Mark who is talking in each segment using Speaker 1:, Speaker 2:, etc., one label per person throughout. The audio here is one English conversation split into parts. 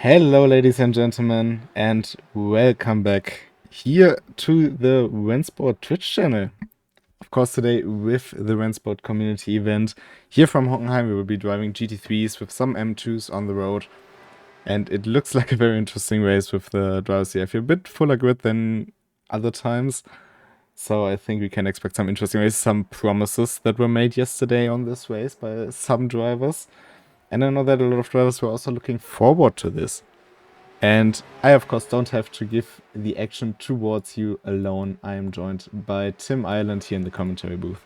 Speaker 1: Hello, ladies and gentlemen, and welcome back here to the RENNSPORT Twitch channel. Of course, today with the RENNSPORT community event here from Hockenheim, we will be driving GT3s with some M2s on the road, and it looks like a very interesting race with the drivers here. I feel a bit fuller grid than other times, so I think we can expect some interesting races, some promises that were made yesterday on this race by some drivers. And I know that a lot of drivers were also looking forward to this. And I, of course, don't have to give the action towards you alone. I am joined by Tim Ireland here in the commentary booth.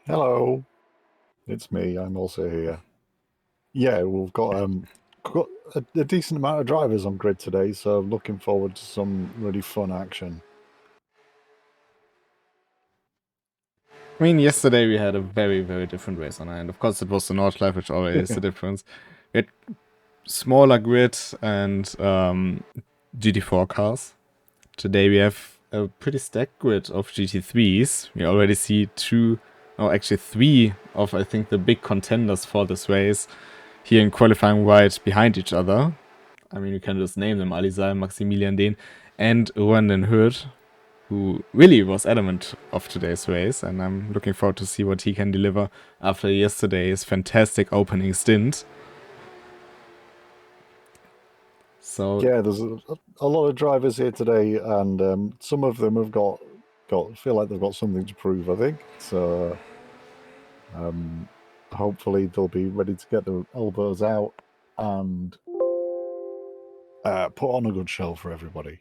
Speaker 2: Hello, it's me. I'm also here. Yeah, we've got a decent amount of drivers on grid today, so looking forward to some really fun action.
Speaker 1: I mean, yesterday we had a very, very different race on, and of course it was the Nordschleife, which always is the difference. We had smaller grid and GT4 cars. Today we have a pretty stacked grid of GT3s. We already see three of, I think, the big contenders for this race here in qualifying right behind each other. I mean, you can just name them: Alizar, Maximilian Dehn, and Ronan Hurt, who really was adamant of today's race, and I'm looking forward to see what he can deliver after yesterday's fantastic opening stint. So
Speaker 2: yeah, there's a lot of drivers here today, and some of them have got feel like they've got something to prove. I think so. Hopefully they'll be ready to get their elbows out and put on a good show for everybody.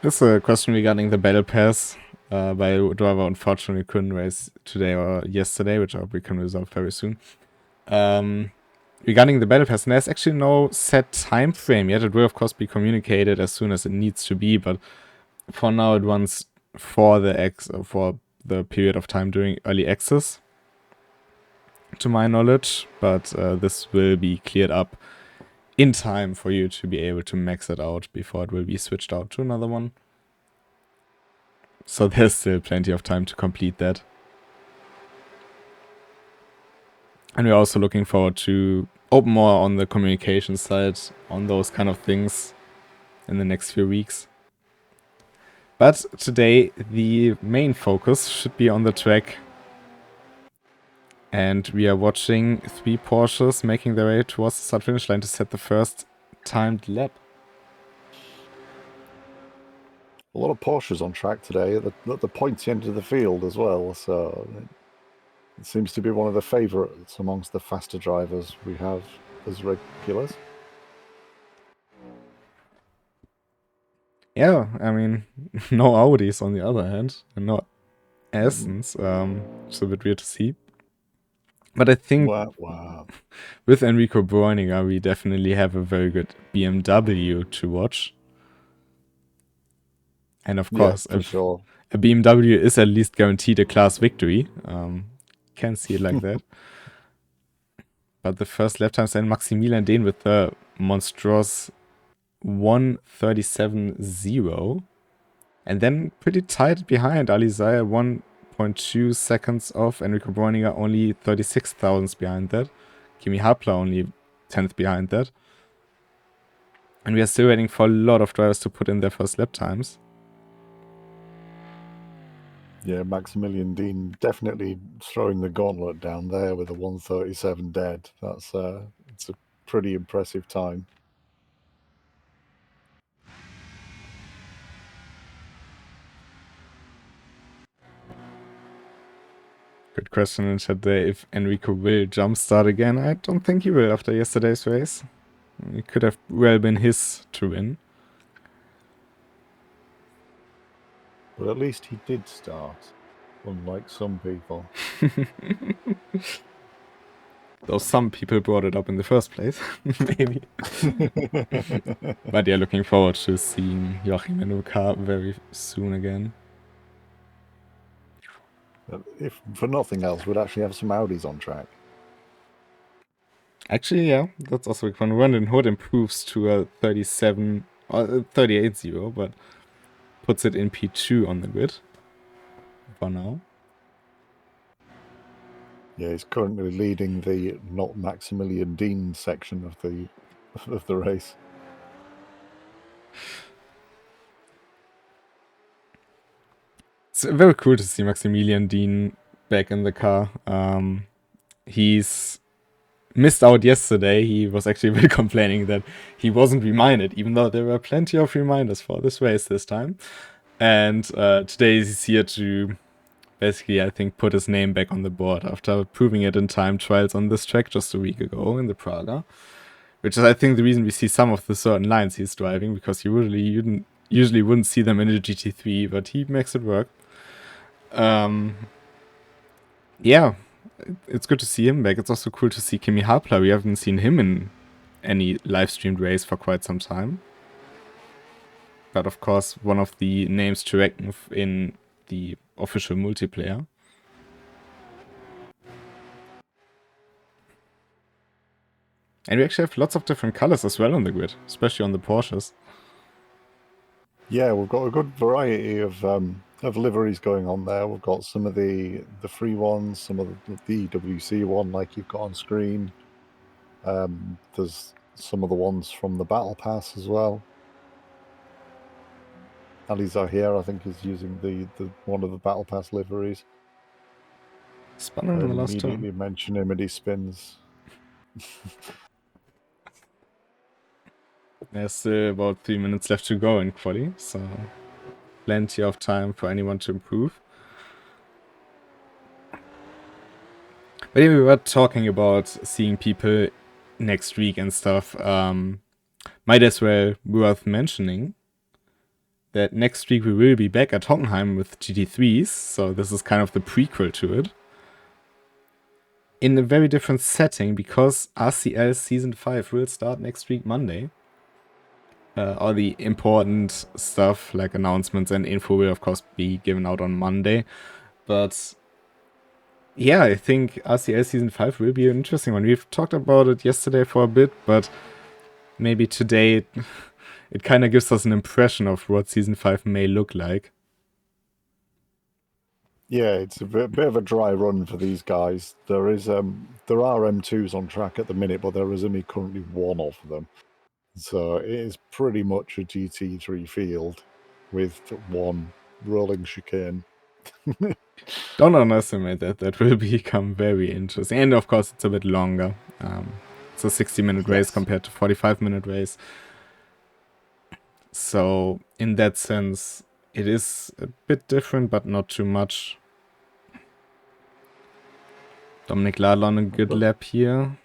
Speaker 1: this is a question regarding the battle pass. By a driver unfortunately couldn't race today or yesterday, which I hope we can resolve very soon. Regarding the battle pass, there's actually no set time frame yet. It will of course be communicated as soon as it needs to be, but for now it runs for the period of time during early access, to my knowledge, but this will be cleared up in time for you to be able to max it out before it will be switched out to another one. So there's still plenty of time to complete that. And we're also looking forward to open more on the communication side on those kind of things in the next few weeks. But today the main focus should be on the track. And we are watching 3 Porsches making their way towards the start-finish line to set the first timed lap.
Speaker 2: A lot of Porsches on track today at the pointy end of the field as well, so it seems to be one of the favourites amongst the faster drivers we have as regulars.
Speaker 1: Yeah, I mean, no Audis on the other hand, and no Astons. It's a bit weird to see. But I think with Enrico Bräuninger, we definitely have a very good BMW to watch. And of course,
Speaker 2: yeah, sure.
Speaker 1: a BMW is at least guaranteed a class victory. Can see it like that. But the first lap times, then Maximilian Dehn with the monstrous 1:37.0. And then pretty tight behind Alizar, 1.2 seconds off. Enrico Bräuninger only 36 thousandths behind that. Kimi Hapler only 10th behind that. And we are still waiting for a lot of drivers to put in their first lap times.
Speaker 2: Yeah, Maximilian Dehn definitely throwing the gauntlet down there with a 1:37 dead. That's it's a pretty impressive time.
Speaker 1: Good question in chat there if Enrico will jumpstart again. I don't think he will after yesterday's race. It could have well been his to win.
Speaker 2: But at least he did start, unlike some people.
Speaker 1: Though some people brought it up in the first place, maybe. But yeah, looking forward to seeing Joachim in the car very soon again.
Speaker 2: If for nothing else, we'd actually have some Audis on track.
Speaker 1: Actually, yeah, that's also a fun. Ronan Hood improves to a 37 or 38.0, but puts it in P2 on the grid for now.
Speaker 2: Yeah, he's currently leading the not Maximilian Dean section of the race.
Speaker 1: It's very cool to see Maximilian Dean back in the car. He's missed out yesterday. He was actually really complaining that he wasn't reminded, even though there were plenty of reminders for this race this time. And today he's here to basically, I think, put his name back on the board after proving it in time trials on this track just a week ago in the Praga. Which is, I think, the reason we see some of the certain lines he's driving, because you usually wouldn't see them in a GT3, but he makes it work. Yeah, it's good to see him back. It's also cool to see Kimi Hapler. We haven't seen him in any live streamed race for quite some time. But of course, one of the names to reckon with in the official multiplayer. And we actually have lots of different colors as well on the grid, especially on the Porsches.
Speaker 2: Yeah, we've got a good variety of liveries going on there. We've got some of the free ones, some of the EWC one like you've got on screen. There's some of the ones from the Battle Pass as well. Ali Zahir, I think, is using the one of the Battle Pass liveries.
Speaker 1: Spun in the last turn.
Speaker 2: Immediately mention him and he spins.
Speaker 1: There's still about 3 minutes left to go in quali, so plenty of time for anyone to improve. But yeah, we were talking about seeing people next week and stuff. Might as well worth mentioning that next week we will be back at Hockenheim with GT3s, so this is kind of the prequel to it. In a very different setting, because RCL Season 5 will start next week Monday. All the important stuff like announcements and info will of course be given out on Monday. But yeah, I think RCL Season 5 will be an interesting one. We've talked about it yesterday for a bit, but maybe today it kind of gives us an impression of what Season 5 may look like.
Speaker 2: Yeah, it's a bit of a dry run for these guys. There are M2s on track at the minute, but there is only currently one of them. So it is pretty much a GT3 field with one rolling chicane.
Speaker 1: Don't underestimate that. That will become very interesting. And of course, it's a bit longer. It's a 60-minute race compared to 45-minute race. So in that sense, it is a bit different, but not too much. Dominic Ladler on a good lap here.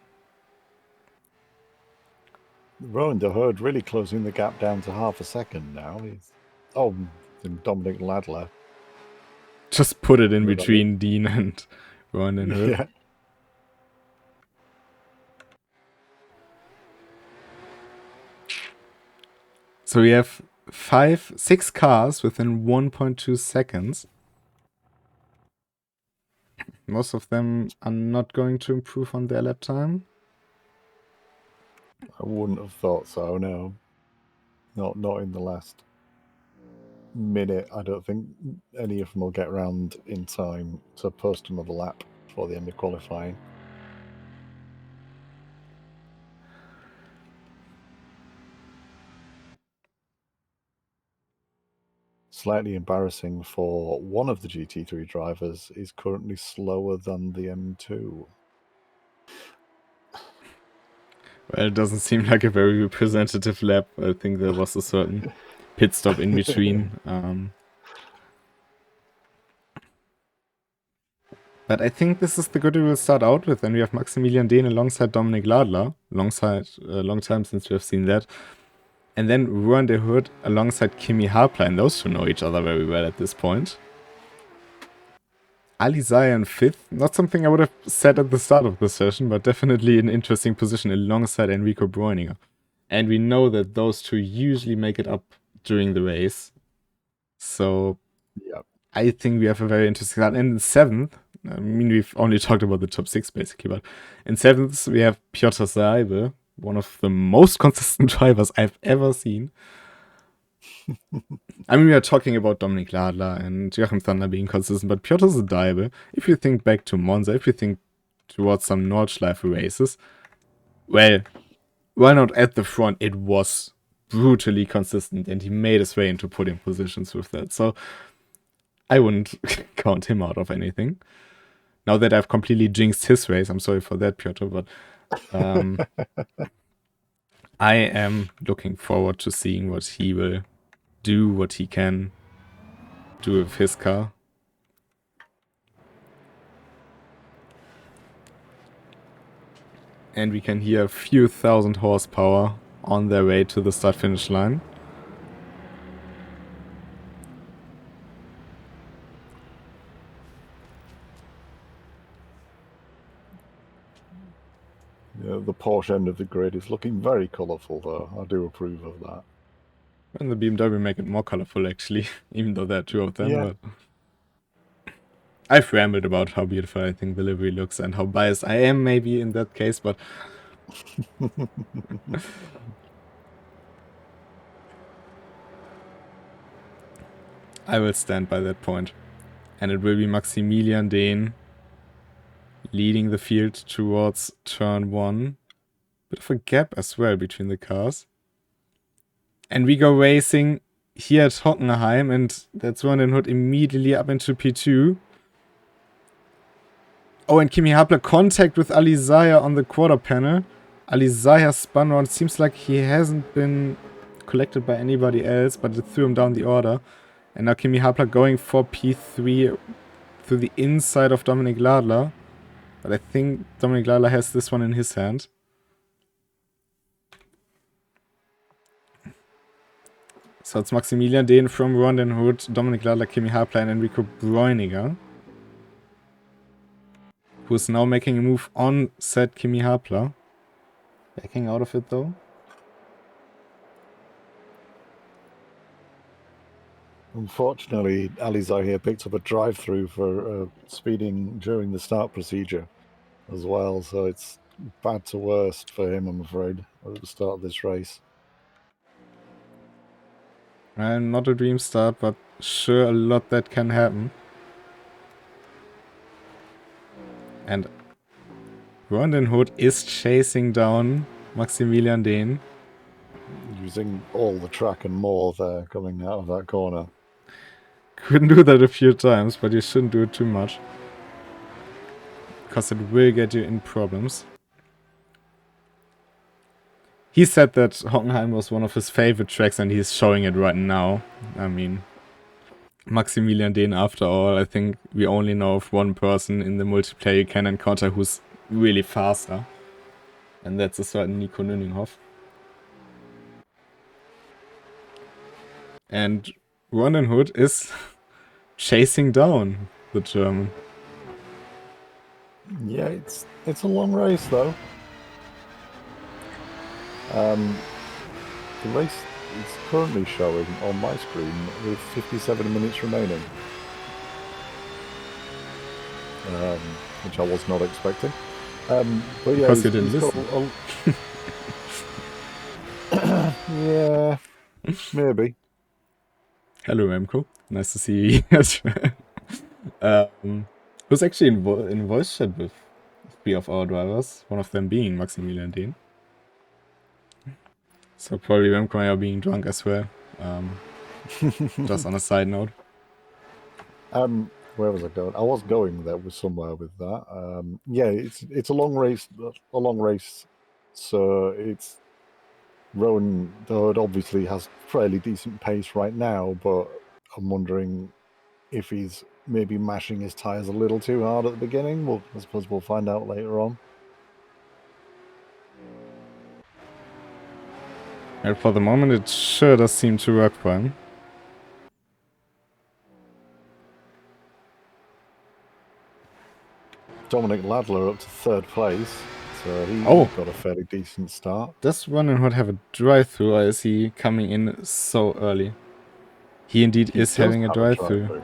Speaker 2: Rowan de Herd really closing the gap down to half a second now. Dominic Ladler.
Speaker 1: Just put it in between Dean and Rowan de Herd.
Speaker 2: Yeah.
Speaker 1: So we have 6 cars within 1.2 seconds. Most of them are not going to improve on their lap time.
Speaker 2: I wouldn't have thought so, no. Not in the last minute. I don't think any of them will get around in time to post another lap before the end of qualifying. Slightly embarrassing for one of the GT3 drivers is currently slower than the M2.
Speaker 1: Well, it doesn't seem like a very representative lap. I think there was a certain pit stop in between. But I think this is the good we will start out with. And we have Maximilian Dehn alongside Dominic Ladler. Long time since we have seen that. And then Rowan de Herd alongside Kimi Hapler. And those two know each other very well at this point. Ali Zaya in 5th. Not something I would have said at the start of the session, but definitely an interesting position alongside Enrico Breuninger. And we know that those two usually make it up during the race. So
Speaker 2: yeah.
Speaker 1: I think we have a very interesting start. And in 7th, I mean, we've only talked about the top 6 basically, but in 7th we have Piotr Saibe, one of the most consistent drivers I've ever seen. I mean, we are talking about Dominic Ladler and Joachim Thunder being consistent, but Piotr Saibe, if you think back to Monza, if you think towards some Nordschleife races. Well, while not at the front, it was brutally consistent, and he made his way into podium positions with that. So I wouldn't count him out of anything. Now that I've completely jinxed his race, I'm sorry for that, Piotr, but I am looking forward to seeing what he will do, what he can do with his car. And we can hear a few thousand horsepower on their way to the start-finish line.
Speaker 2: Yeah, the Porsche end of the grid is looking very colourful, though. I do approve of that.
Speaker 1: And the BMW make it more colorful, actually, even though there are two of them.
Speaker 2: Yeah.
Speaker 1: But I've rambled about how beautiful I think the livery looks and how biased I am, maybe, in that case, but I will stand by that point. And it will be Maximilian Dehn leading the field towards turn 1. Bit of a gap as well between the cars. And we go racing here at Hockenheim, and that's Rondenhood immediately up into P2. Oh, and Kimi Hapler contact with Alizaya on the quarter panel. Alizaya spun around. Seems like he hasn't been collected by anybody else, but it threw him down the order. And now Kimi Hapler going for P3 through the inside of Dominic Ladler. But I think Dominic Ladler has this one in his hand. So it's Maximilian Dehn from Rondenhood, Dominic Ladler, Kimi Hapler, and Enrico Bräuniger, who's now making a move on said Kimi Hapler. Backing out of it though.
Speaker 2: Unfortunately, Alizar here picked up a drive-through for speeding during the start procedure as well, so it's bad to worst for him, I'm afraid, at the start of this race.
Speaker 1: Not a dream start, but sure a lot that can happen. And Rondenhood is chasing down Maximilian Dehn.
Speaker 2: Using all the track and more there coming out of that corner.
Speaker 1: Couldn't do that a few times, but you shouldn't do it too much, because it will get you in problems. He said that Hockenheim was one of his favorite tracks, and he's showing it right now. I mean, Maximilian Dehn, after all, I think we only know of one person in the multiplayer you can encounter who's really faster. And that's a certain Nico Nüninghoff. And Rondenhood is chasing down the German.
Speaker 2: Yeah, it's a long race though. The race is currently showing on my screen with 57 minutes remaining, which I was not expecting. But yeah,
Speaker 1: Because you didn't listen.
Speaker 2: Yeah, maybe.
Speaker 1: Hello, Remco. Nice to see you as well. Who's actually in voice chat with 3 of our drivers, one of them being Maximilian Dehn. So probably Remco and I are being drunk as well. Just on a side note.
Speaker 2: Where was I going? I was going there with somewhere with that. Yeah, it's a long race. So it's Rowan Dodd obviously has fairly decent pace right now, but I'm wondering if he's maybe mashing his tires a little too hard at the beginning. Well, I suppose we'll find out later on.
Speaker 1: And for the moment, it sure does seem to work for him.
Speaker 2: Dominic Ladler up to 3rd place, so he got a fairly decent start.
Speaker 1: Does Rondenhood have a drive-through, or is he coming in so early? He indeed is having a drive-through.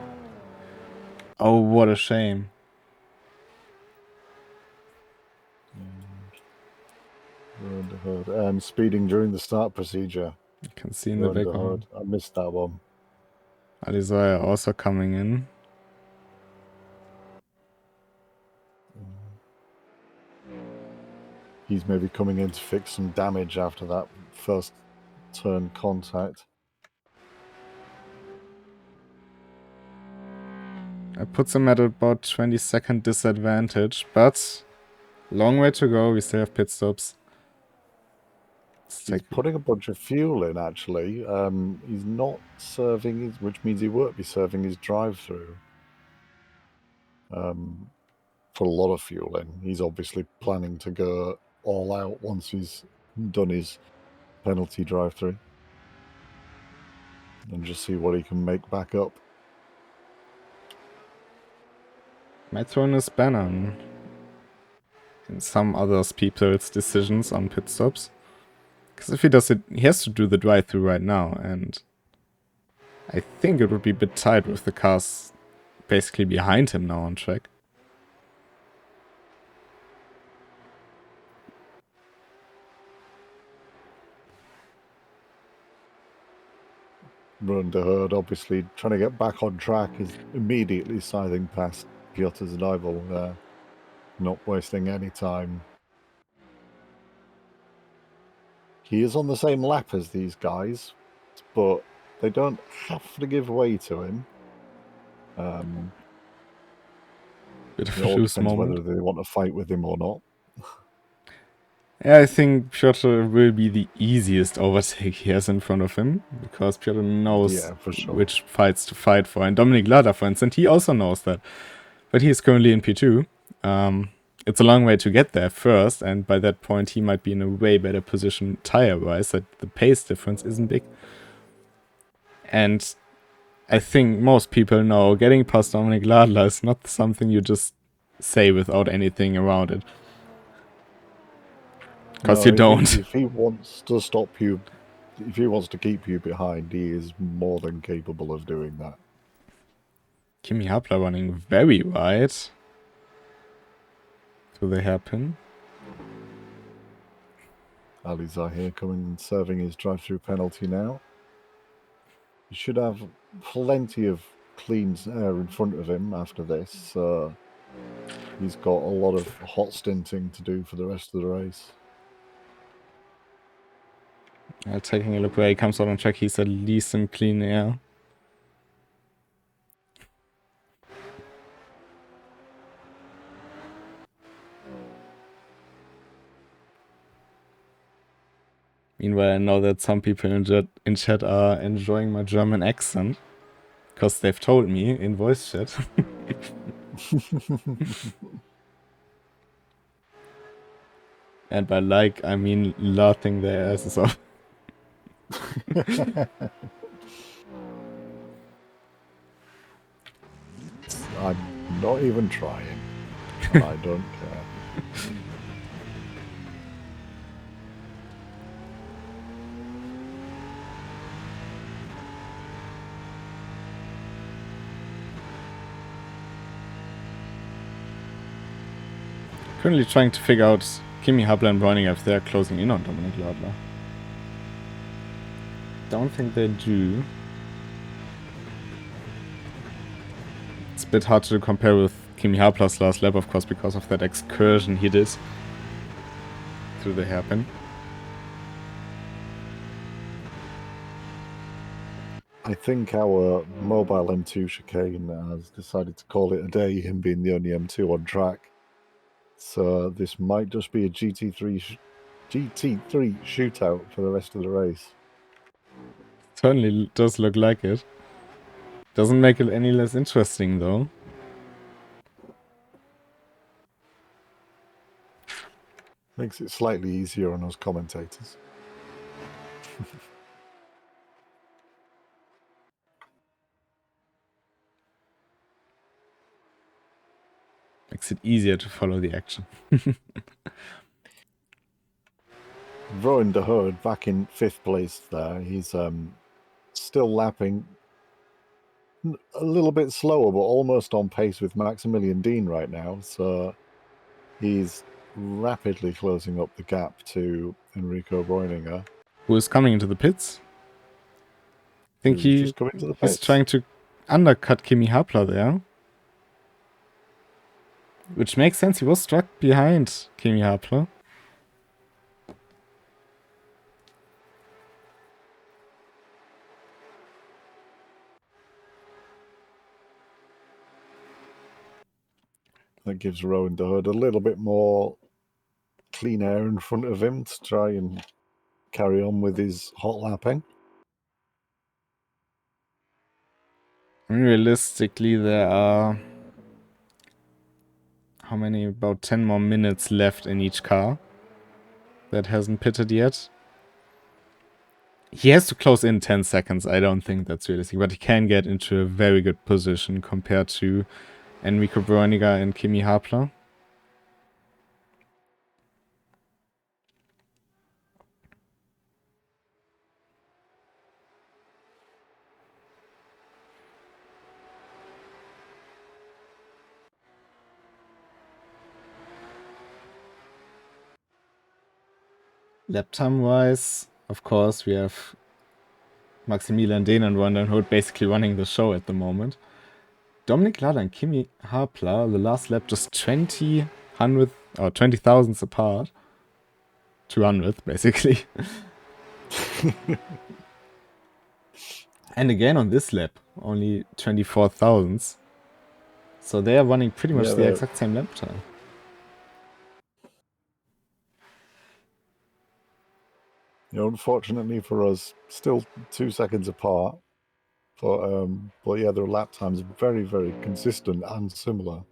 Speaker 1: Oh, what a shame.
Speaker 2: Rondenhood, speeding during the start procedure.
Speaker 1: You can see in the background.
Speaker 2: I missed that one.
Speaker 1: Alizaya also coming in.
Speaker 2: he's maybe coming in to fix some damage after that first turn contact.
Speaker 1: That puts him at about 20-second disadvantage, but long way to go. We still have pit stops.
Speaker 2: He's putting a bunch of fuel in, actually. He's not serving his, which means he won't be serving his drive-through. Put a lot of fuel in. He's obviously planning to go all out once he's done his penalty drive-through. And just see what he can make back up.
Speaker 1: Might throw in a spanner on some others people's decisions on pit stops. Because if he does it, he has to do the drive-through right now, and I think it would be a bit tight with the cars basically behind him now on track.
Speaker 2: Run the herd, obviously trying to get back on track, is immediately scything past Piotr's rival there, not wasting any time. He is on the same lap as these guys, but they don't have to give way to him.
Speaker 1: Bit of
Speaker 2: It
Speaker 1: a
Speaker 2: all
Speaker 1: loose
Speaker 2: depends
Speaker 1: moment.
Speaker 2: whether they want to fight with him or not.
Speaker 1: Yeah, I think Piotr will be the easiest overtake he has in front of him, because Piotr knows
Speaker 2: for sure.
Speaker 1: which fights to fight for. And Dominic Lada, for instance, he also knows that. But he is currently in P2. It's a long way to get there first, and by that point he might be in a way better position tire-wise, that the pace difference isn't big. And I think most people know getting past Dominic Ladler is not something you just say without anything around it. Because you don't.
Speaker 2: If he wants to stop you, if he wants to keep you behind, he is more than capable of doing that.
Speaker 1: Kimi Hapler running very wide through the hairpin.
Speaker 2: Ali Zahir coming and serving his drive-through penalty now. He should have plenty of clean air in front of him after this. He's got a lot of hot stinting to do for the rest of the race.
Speaker 1: Taking a look where he comes out on track, he's at least in clean air. Meanwhile, I know that some people in chat are enjoying my German accent, because they've told me in voice chat. And by like, I mean laughing their asses off.
Speaker 2: I'm not even trying. And I don't care.
Speaker 1: Currently trying to figure out Kimi Hapler and Browning if they're closing in on Dominic Ladler. Don't think they do. It's a bit hard to compare with Kimi Hapler's last lap, of course, because of that excursion he did through the hairpin.
Speaker 2: I think our mobile M2 chicane has decided to call it a day, him being the only M2 on track. So this might just be a GT3 shootout for the rest of the race.
Speaker 1: Certainly does look like it. Doesn't make it any less interesting, though.
Speaker 2: Makes it slightly easier on us commentators.
Speaker 1: Makes it easier to follow the action.
Speaker 2: Rowan de Herd back in 5th place there. He's still lapping a little bit slower, but almost on pace with Maximilian Dean right now. So he's rapidly closing up the gap to Enrico Bräuninger.
Speaker 1: Who is coming into the pits? I think he's trying to undercut Kimi Hapler there. Which makes sense, he was struck behind Kimi Hapler.
Speaker 2: That gives Rowan the Hood a little bit more clean air in front of him to try and carry on with his hot lapping.
Speaker 1: Realistically, there are how many? About 10 more minutes left in each car that hasn't pitted yet. He has to close in 10 seconds. I don't think that's realistic, but he can get into a very good position compared to Enrico Breuninger and Kimi Hapler. Lap time wise, of course, we have Maximilian Dehn and Ron Hood basically running the show at the moment. Dominic Lada and Kimi Hapler, the last lap just 20 thousandths apart. 200th, basically. And again on this lap, only 24 thousandths. So they are running pretty much the exact same lap time.
Speaker 2: Unfortunately for us, still 2 seconds apart. But yeah, their lap times are very, very consistent and similar.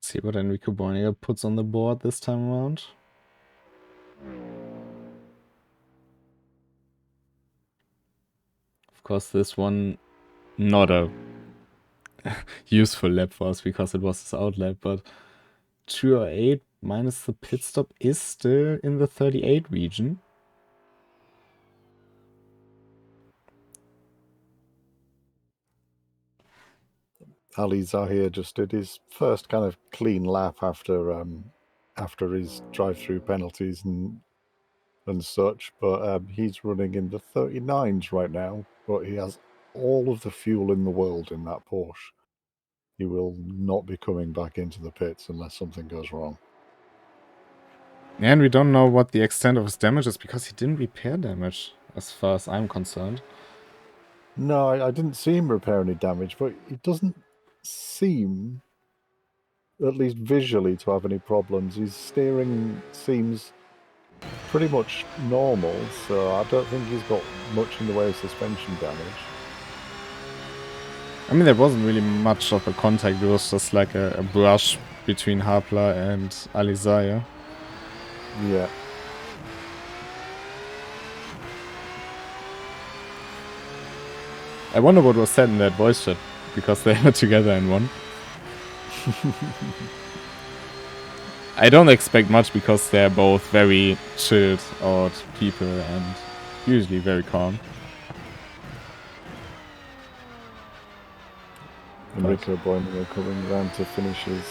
Speaker 1: See what Enrico Breuninger puts on the board this time around. Of course, this one not a useful lap for us because it was his out lap, but 208 minus the pit stop is still in the 38 region.
Speaker 2: Ali Zahir just did his first kind of clean lap after his drive-through penalties and such, but he's running in the 39s right now, but he has all of the fuel in the world in that Porsche. He will not be coming back into the pits unless something goes wrong.
Speaker 1: And we don't know what the extent of his damage is because he didn't repair damage, as far as I'm concerned.
Speaker 2: No, I didn't see him repair any damage, but he doesn't seem, at least visually, to have any problems. His steering seems pretty much normal, so I don't think he's got much in the way of suspension damage.
Speaker 1: I mean, there wasn't really much of a contact. It was just like a brush between Hapler and Ali Zahir.
Speaker 2: Yeah.
Speaker 1: I wonder what was said in that voice chat, because they were together in one. I don't expect much because they're both very chilled out people and usually very calm.
Speaker 2: Enrico Breuninger coming around to finish his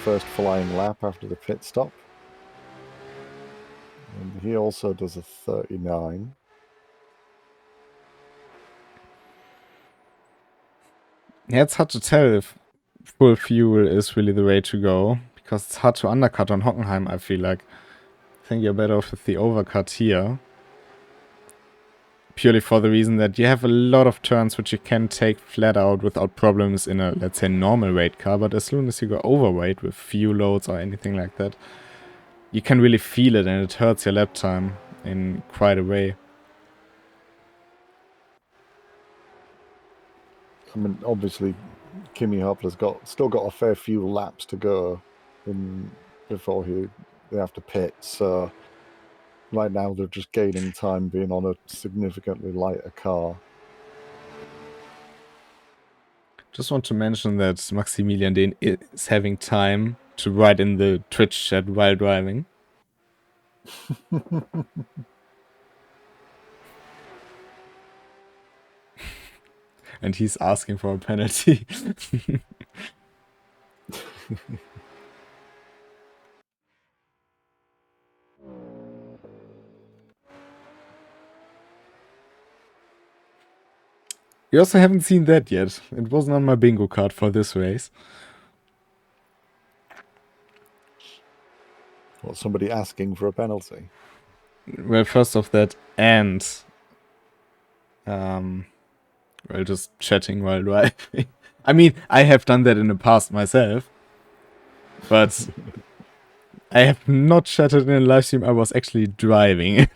Speaker 2: first flying lap after the pit stop. And he also does a 39.
Speaker 1: Yeah, it's hard to tell if full fuel is really the way to go, because it's hard to undercut on Hockenheim, I feel like. I think you're better off with the overcut here. Purely for the reason that you have a lot of turns which you can take flat out without problems in a, let's say, normal weight car, but as soon as you go overweight with fuel loads or anything like that, you can really feel it and it hurts your lap time in quite a way.
Speaker 2: I mean, obviously, Kimi Hapler's still got a fair few laps to go before they have to pit. So right now they're just gaining time being on a significantly lighter car.
Speaker 1: Just want to mention that Maximilian Dehn is having time to write in the Twitch chat while driving. And he's asking for a penalty. We also haven't seen that yet. It wasn't on my bingo card for this race.
Speaker 2: What, somebody asking for a penalty?
Speaker 1: Well, first off that, and well, just chatting while driving. I mean, I have done that in the past myself, but I have not chatted in a live stream. I was actually driving.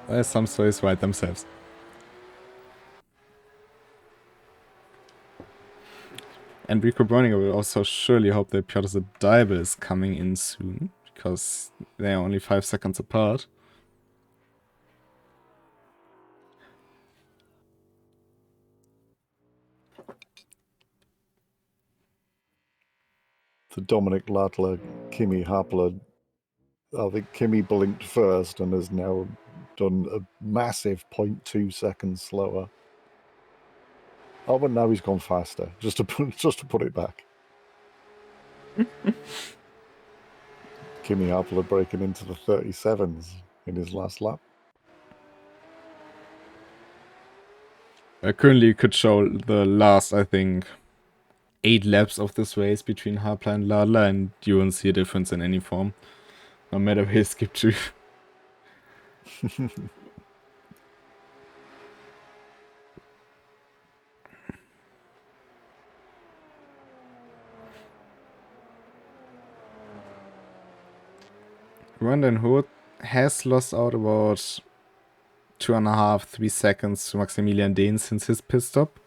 Speaker 1: Well, some stories write themselves. And Rico Browninger will also surely hope that Piotr Zadible is coming in soon, because they are only 5 seconds apart.
Speaker 2: To Dominic Ladler, Kimi Hapler. I think Kimi blinked first and has now done a massive 0.2 seconds slower. Oh, but now he's gone faster, just to put it back. Kimi Hapler breaking into the 37s in his last lap.
Speaker 1: Currently, you could show the last, I think, 8 laps of this race between Hapler and Ladler, and you won't see a difference in any form, no matter where you skip to. Rondon Hood has lost out about 2.5-3 seconds to Maximilian Dehn since his pit stop.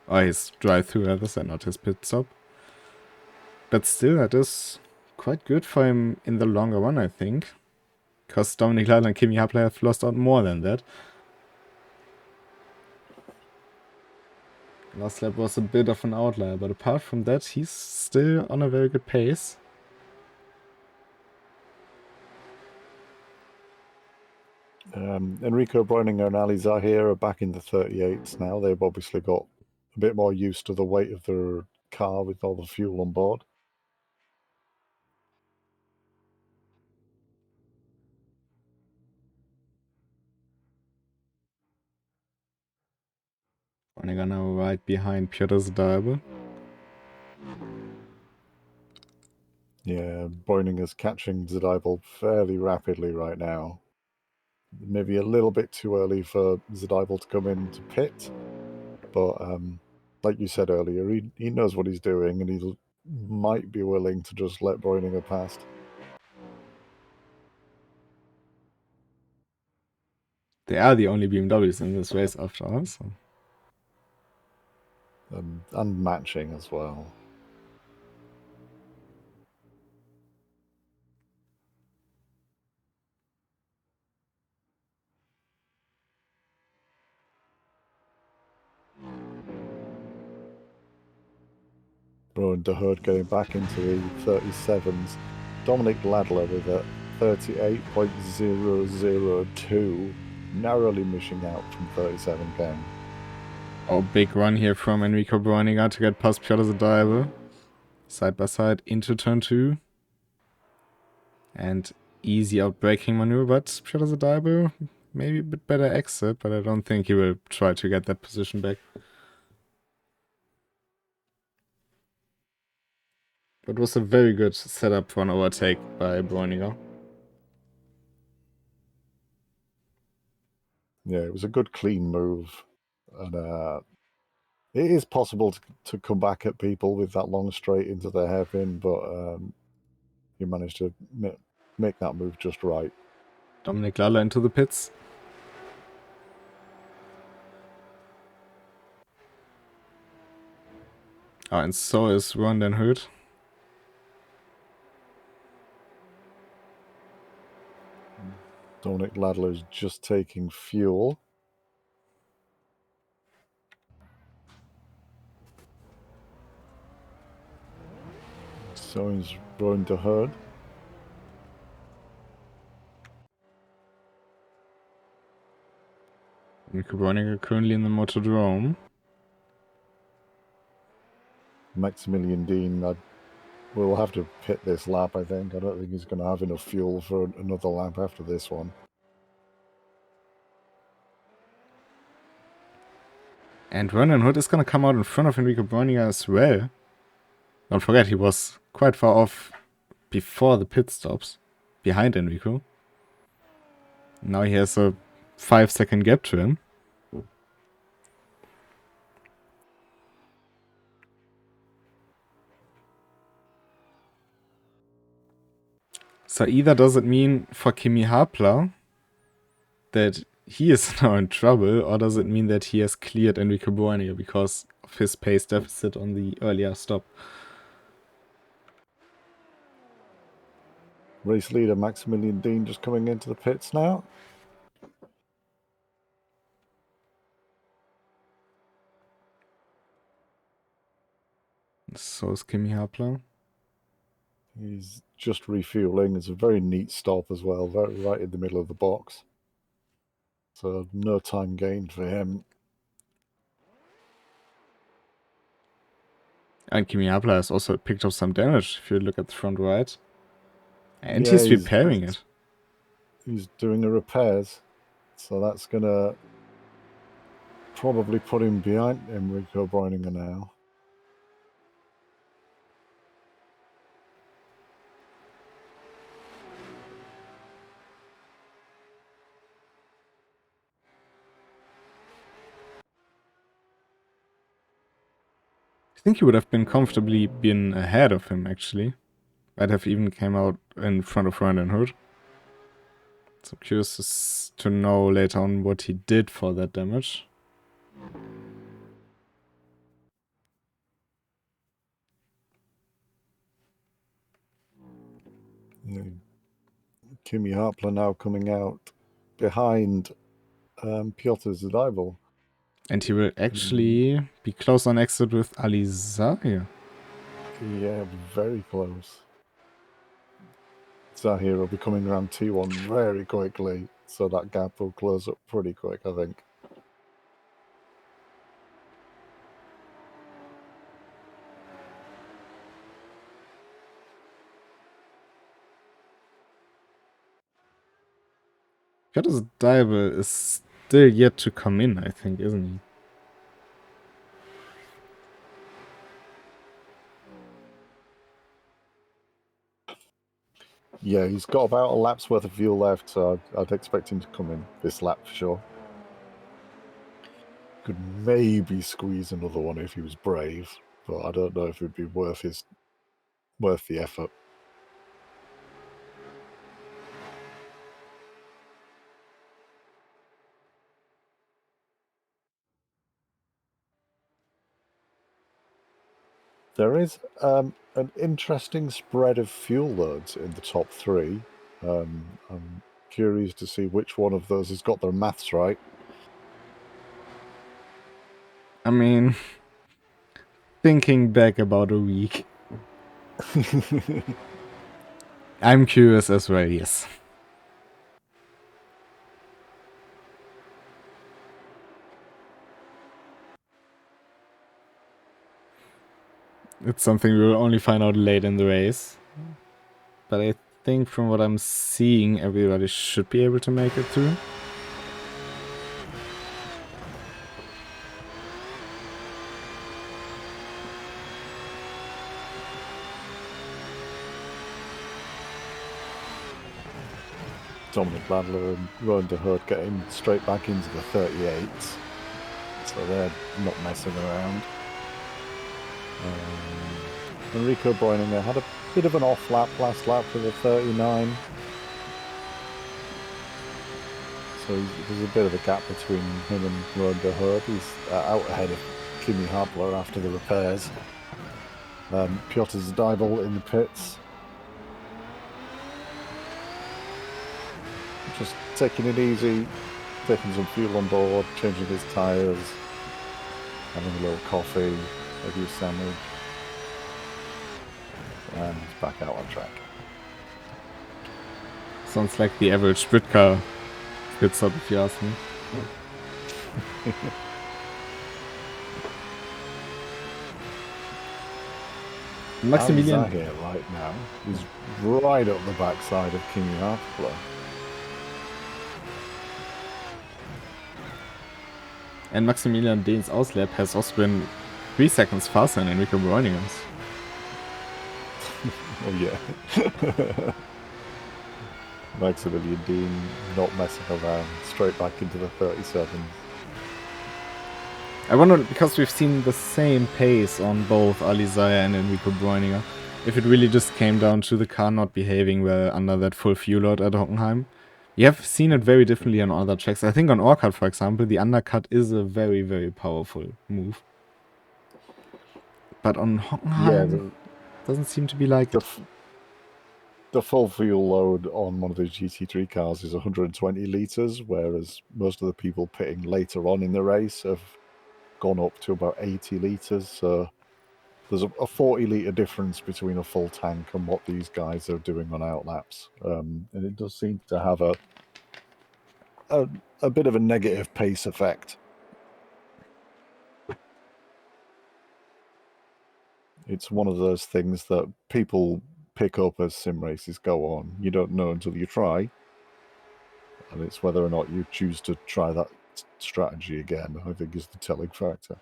Speaker 1: Or his drive-through, rather, and not his pit stop. But still, that is quite good for him in the longer run, I think. Because Dominic Ladler and Kimi Hapler have lost out more than that. Last lap was a bit of an outlier, but apart from that, he's still on a very good pace.
Speaker 2: Enrico Breuninger and Ali Zahir are back in the 38s now. They've obviously got a bit more used to the weight of their car with all the fuel on board.
Speaker 1: Breuninger now right behind Piotr Zadible.
Speaker 2: Yeah, Breuninger's catching Zadible fairly rapidly right now. Maybe a little bit too early for Zadible to come into pit, but like you said earlier, he knows what he's doing, and he might be willing to just let Breuninger past.
Speaker 1: They are the only BMWs in this race after all, so.
Speaker 2: And matching as well. Rowan de Herd going back into the 37s. Dominic Ladler with a 38.002, narrowly missing out from 37K.
Speaker 1: Oh, big run here from Enrico Breuninger to get past Piotr Zadible. Side by side into turn 2. And easy outbraking maneuver, but Piotr Zadible maybe a bit better exit, but I don't think he will try to get that position back. But it was a very good setup for an overtake by Breuninger.
Speaker 2: Yeah, it was a good clean move, and it is possible to come back at people with that long straight into the hairpin, but he managed to make that move just right.
Speaker 1: Dominic Ladler into the pits. Oh, and so is Rondon Hood.
Speaker 2: Dominic Ladler is just taking fuel. So is Rowan de Herd.
Speaker 1: Enrico Breuninger currently in the Motodrome.
Speaker 2: Maximilian Dean will have to pit this lap, I think. I don't think he's going to have enough fuel for another lap after this one.
Speaker 1: And Vernon Hood is going to come out in front of Enrico Bräuninger as well. Don't forget, he was quite far off before the pit stops, behind Enrico. Now he has a 5-second gap to him. So either does it mean for Kimi Hapler that he is now in trouble, or does it mean that he has cleared Enrico Bräuninger because of his pace deficit on the earlier stop?
Speaker 2: Race leader Maximilian Dean just coming into the pits now.
Speaker 1: So is Kimi Hapler.
Speaker 2: He's just refueling. It's a very neat stop as well, right in the middle of the box. So no time gained for him.
Speaker 1: And Kimi Hapler has also picked up some damage if you look at the front right. And
Speaker 2: Yeah,
Speaker 1: he's repairing it.
Speaker 2: He's doing the repairs. So that's going to probably put him behind Enrico Bräuninger now.
Speaker 1: I think he would have been comfortably been ahead of him, actually. Might have even came out in front of Vernon Hood. So I'm curious to know later on what he did for that damage.
Speaker 2: Kimi Hapler now coming out behind Piotr Zadival.
Speaker 1: And he will actually be close on exit with Alizar.
Speaker 2: Yeah, very close. Zahir will be coming around T1 very quickly, so that gap will close up pretty quick, I think.
Speaker 1: Piotr Zadival is still yet to come in, I think, isn't he?
Speaker 2: Yeah, he's got about a lap's worth of fuel left, so I'd expect him to come in this lap for sure. Could maybe squeeze another one if he was brave, but I don't know if it would be worth the effort. There is an interesting spread of fuel loads in the top three. I'm curious to see which one of those has got their maths right.
Speaker 1: I mean, thinking back about a week, I'm curious as well, yes. It's something we will only find out late in the race. But I think from what I'm seeing, everybody should be able to make it through.
Speaker 2: Dominic Ladler and Rowan de Hood getting straight back into the 38s, so they're not messing around. Enrico Bräuninger had a bit of an off lap last lap with a 39, so there's a bit of a gap between him and Rowan de Hood. He's out ahead of Kimi Hapler after the repairs. Piotr Zadival in the pits, just taking it easy, taking some fuel on board, changing his tyres, having a little coffee, maybe a sandwich, and he's back out on track.
Speaker 1: Sounds like the average sprint car pit stop, if you ask me. Maximilian
Speaker 2: here right now is right up the backside of Kimi Hapler.
Speaker 1: And Maximilian Dehn's Auslap has also been 3 seconds faster than Enrico Breuninger's.
Speaker 2: Oh yeah. Maximilian Dehn not messing around, straight back into the 37s.
Speaker 1: I wonder, because we've seen the same pace on both Ali Zaya and Enrico Breuninger, if it really just came down to the car not behaving well under that full fuel load at Hockenheim. You have seen it very differently on other tracks. I think on Orchard, for example, the undercut is a very, very powerful move. But on Hockenheim, doesn't seem to be like it.
Speaker 2: The full fuel load on one of those GT3 cars is 120 litres, whereas most of the people pitting later on in the race have gone up to about 80 litres. So there's a 40 litre difference between a full tank and what these guys are doing on outlaps. And it does seem to have a bit of a negative pace effect. It's one of those things that people pick up as sim races go on. You don't know until you try. And it's whether or not you choose to try that strategy again, I think, is the telling factor.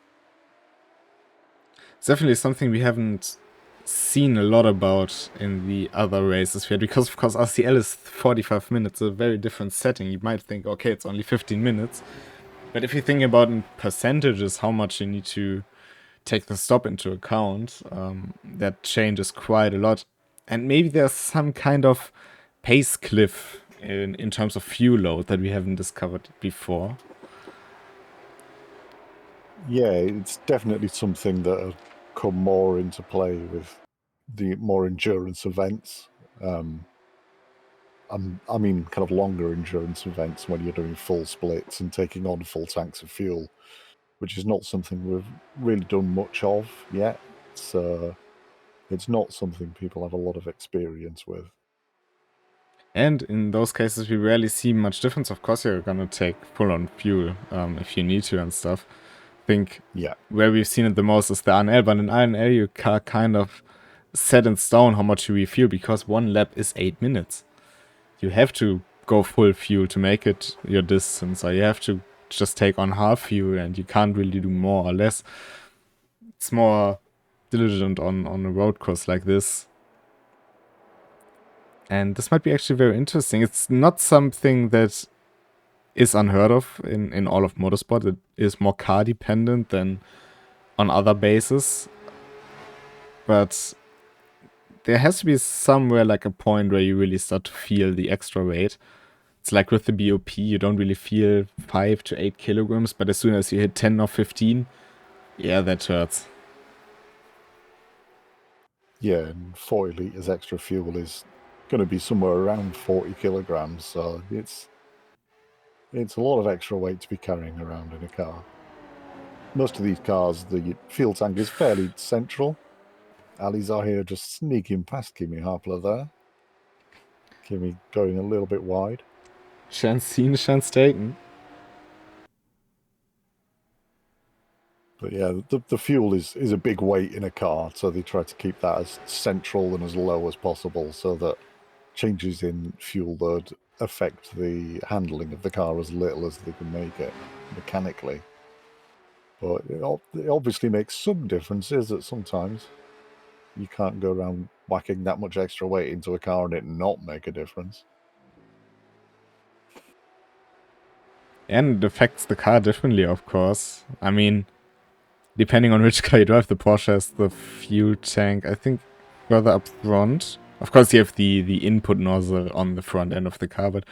Speaker 1: It's definitely something we haven't seen a lot about in the other races yet, because of course RCL is 45 minutes, a very different setting. You might think, okay, it's only 15 minutes. But if you think about in percentages how much you need to take the stop into account, that changes quite a lot. And maybe there's some kind of pace cliff in terms of fuel load that we haven't discovered before.
Speaker 2: Yeah, it's definitely something that will come more into play with the more endurance events. I mean, kind of longer endurance events when you're doing full splits and taking on full tanks of fuel, which is not something we've really done much of yet. So it's not something people have a lot of experience with.
Speaker 1: And in those cases, we rarely see much difference. Of course, you're gonna take full-on fuel if you need to and stuff. I think where we've seen it the most is the RNL, but in RNL you can kind of set in stone how much you refuel, because one lap is 8 minutes. You have to go full fuel to make it your distance, or you have to just take on half fuel, and you can't really do more or less. It's more diligent on a road course like this. And this might be actually very interesting. It's not something that is unheard of in all of motorsport. It is more car dependent than on other bases. But there has to be somewhere like a point where you really start to feel the extra weight. It's like with the BOP, you don't really feel 5 to 8 kilograms, but as soon as you hit 10 or 15, yeah, that hurts.
Speaker 2: Yeah, and 40 litres extra fuel is going to be somewhere around 40 kilograms, so it's a lot of extra weight to be carrying around in a car. Most of these cars, the fuel tank is fairly central. Ali Zahir just sneaking past Kimi Harpler there. Kimi going a little bit wide.
Speaker 1: Chance seen, chance taken.
Speaker 2: But yeah, the fuel is a big weight in a car, so they try to keep that as central and as low as possible so that changes in fuel load affect the handling of the car as little as they can make it mechanically. But it obviously makes some differences that sometimes you can't go around whacking that much extra weight into a car and it not make a difference.
Speaker 1: And it affects the car differently, of course. I mean, depending on which car you drive, the Porsche has the fuel tank, I think, further up front. Of course, you have the input nozzle on the front end of the car, but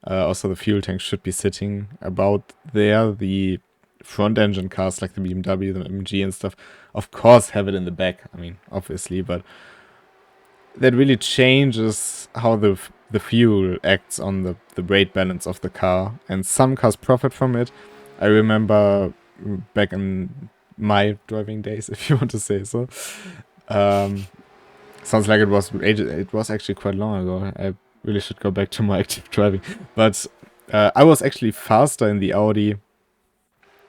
Speaker 1: also the fuel tank should be sitting about there. The front engine cars like the BMW, the MG and stuff, of course, have it in the back. I mean, obviously, but that really changes how the fuel acts on the weight balance of the car. And some cars profit from it. I remember back in my driving days, if you want to say so. Sounds like it was actually quite long ago. I really should go back to my active driving. But I was actually faster in the Audi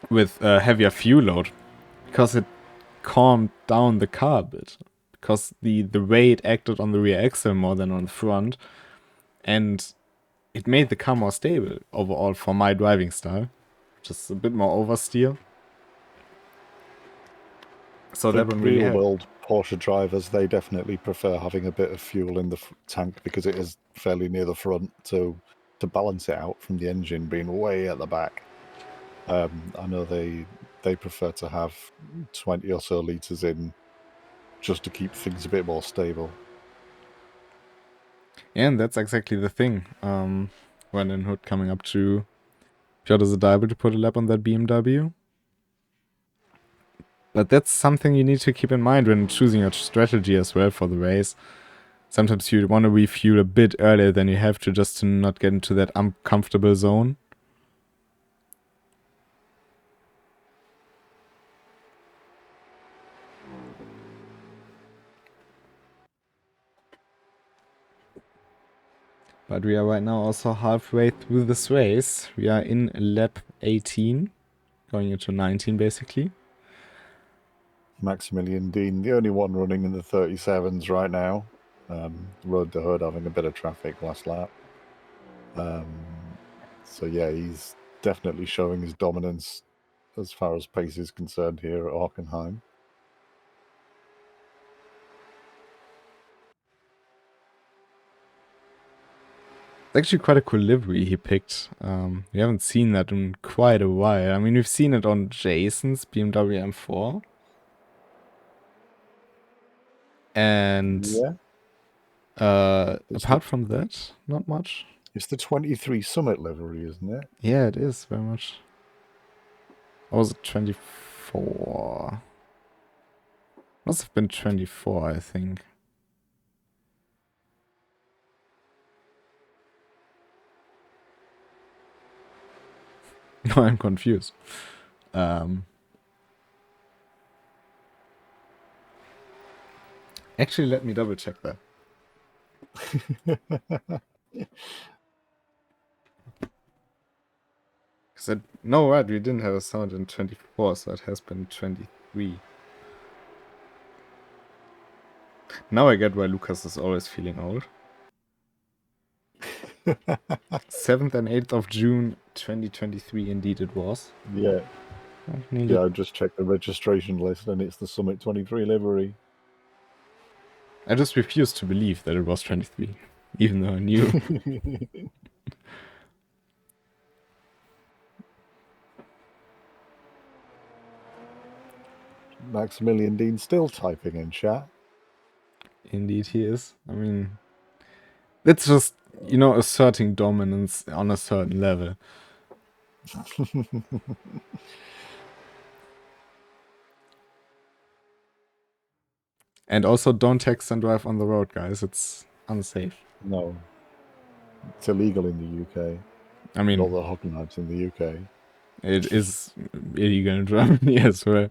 Speaker 1: with heavier fuel load, because it calmed down the car a bit. Because the weight acted on the rear axle more than on the front. And it made the car more stable overall for my driving style. which is a bit more oversteer. So
Speaker 2: The
Speaker 1: that one really
Speaker 2: real
Speaker 1: helped.
Speaker 2: world Porsche drivers, they definitely prefer having a bit of fuel in the tank because it is fairly near the front to balance it out from the engine being way at the back. I know they prefer to have 20 or so litres in just to keep things a bit more stable.
Speaker 1: And that's exactly the thing. When in Hood coming up to Piotr Zadaiba to put a lap on that BMW. But that's something you need to keep in mind when choosing your strategy as well for the race. Sometimes you want to refuel a bit earlier than you have to just to not get into that uncomfortable zone. But we are right now also halfway through this race. We are in lap 18, going into 19 basically.
Speaker 2: Maximilian Dean, the only one running in the 37s right now. Road to Hood having a bit of traffic last lap. So yeah, he's definitely showing his dominance as far as pace is concerned here at Hockenheim.
Speaker 1: It's actually quite a cool livery he picked. We haven't seen that in quite a while. I mean, we've seen it on Jason's BMW M4. And apart from that, not much.
Speaker 2: It's the 23 Summit livery, isn't it?
Speaker 1: Yeah, it is very much. Or was it 24? Must have been 24, I think. No, I'm confused. Actually, let me double check that. No, right, we didn't have a sound in 24, so it has been 23. Now I get why Lucas is always feeling old. 7th and 8th of June 2023, indeed it was.
Speaker 2: Yeah. Yeah, I just checked the registration list and it's the Summit 23 livery.
Speaker 1: I just refused to believe that it was 23, even though I knew.
Speaker 2: Maximilian Dean still typing in chat.
Speaker 1: Indeed he is. I mean, it's just, you know, asserting dominance on a certain level. And also don't text and drive on the road, guys. It's unsafe.
Speaker 2: No. It's illegal in the UK.
Speaker 1: I mean,
Speaker 2: all the Hockenheims in the UK.
Speaker 1: It is illegal in Germany as well.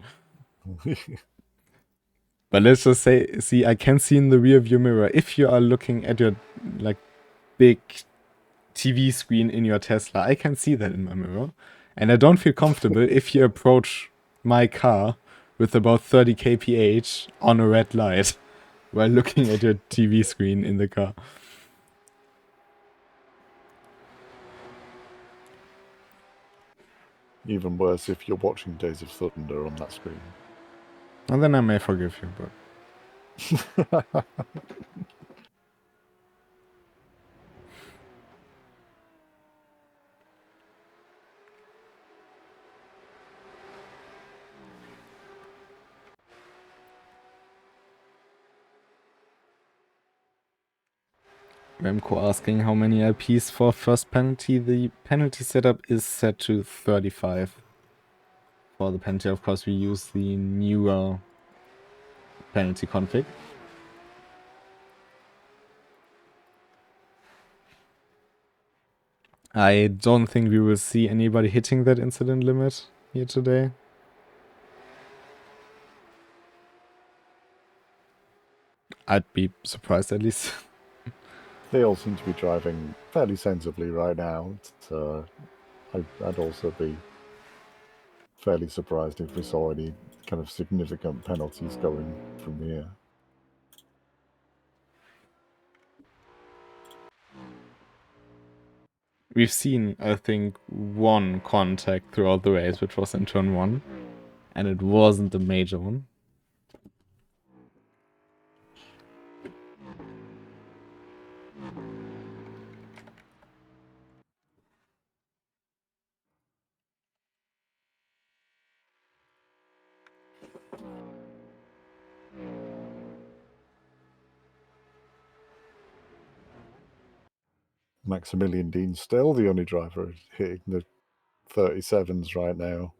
Speaker 1: But let's just say, see, I can see in the rear view mirror, if you are looking at your, like, big TV screen in your Tesla, I can see that in my mirror. And I don't feel comfortable if you approach my car with about 30 kph on a red light while looking at your TV screen in the car.
Speaker 2: Even worse if you're watching Days of Thunder on that screen.
Speaker 1: And then I may forgive you, but... Remco asking how many LPs for first penalty. The penalty setup is set to 35. For the penalty, of course, we use the newer penalty config. I don't think we will see anybody hitting that incident limit here today. I'd be surprised at least.
Speaker 2: They all seem to be driving fairly sensibly right now. I'd also be fairly surprised if we saw any kind of significant penalties going from here.
Speaker 1: we've seen, I think, one contact throughout the race, which was in turn 1, and it wasn't a major one.
Speaker 2: Maximilian Dean's still the only driver hitting the 37s right now.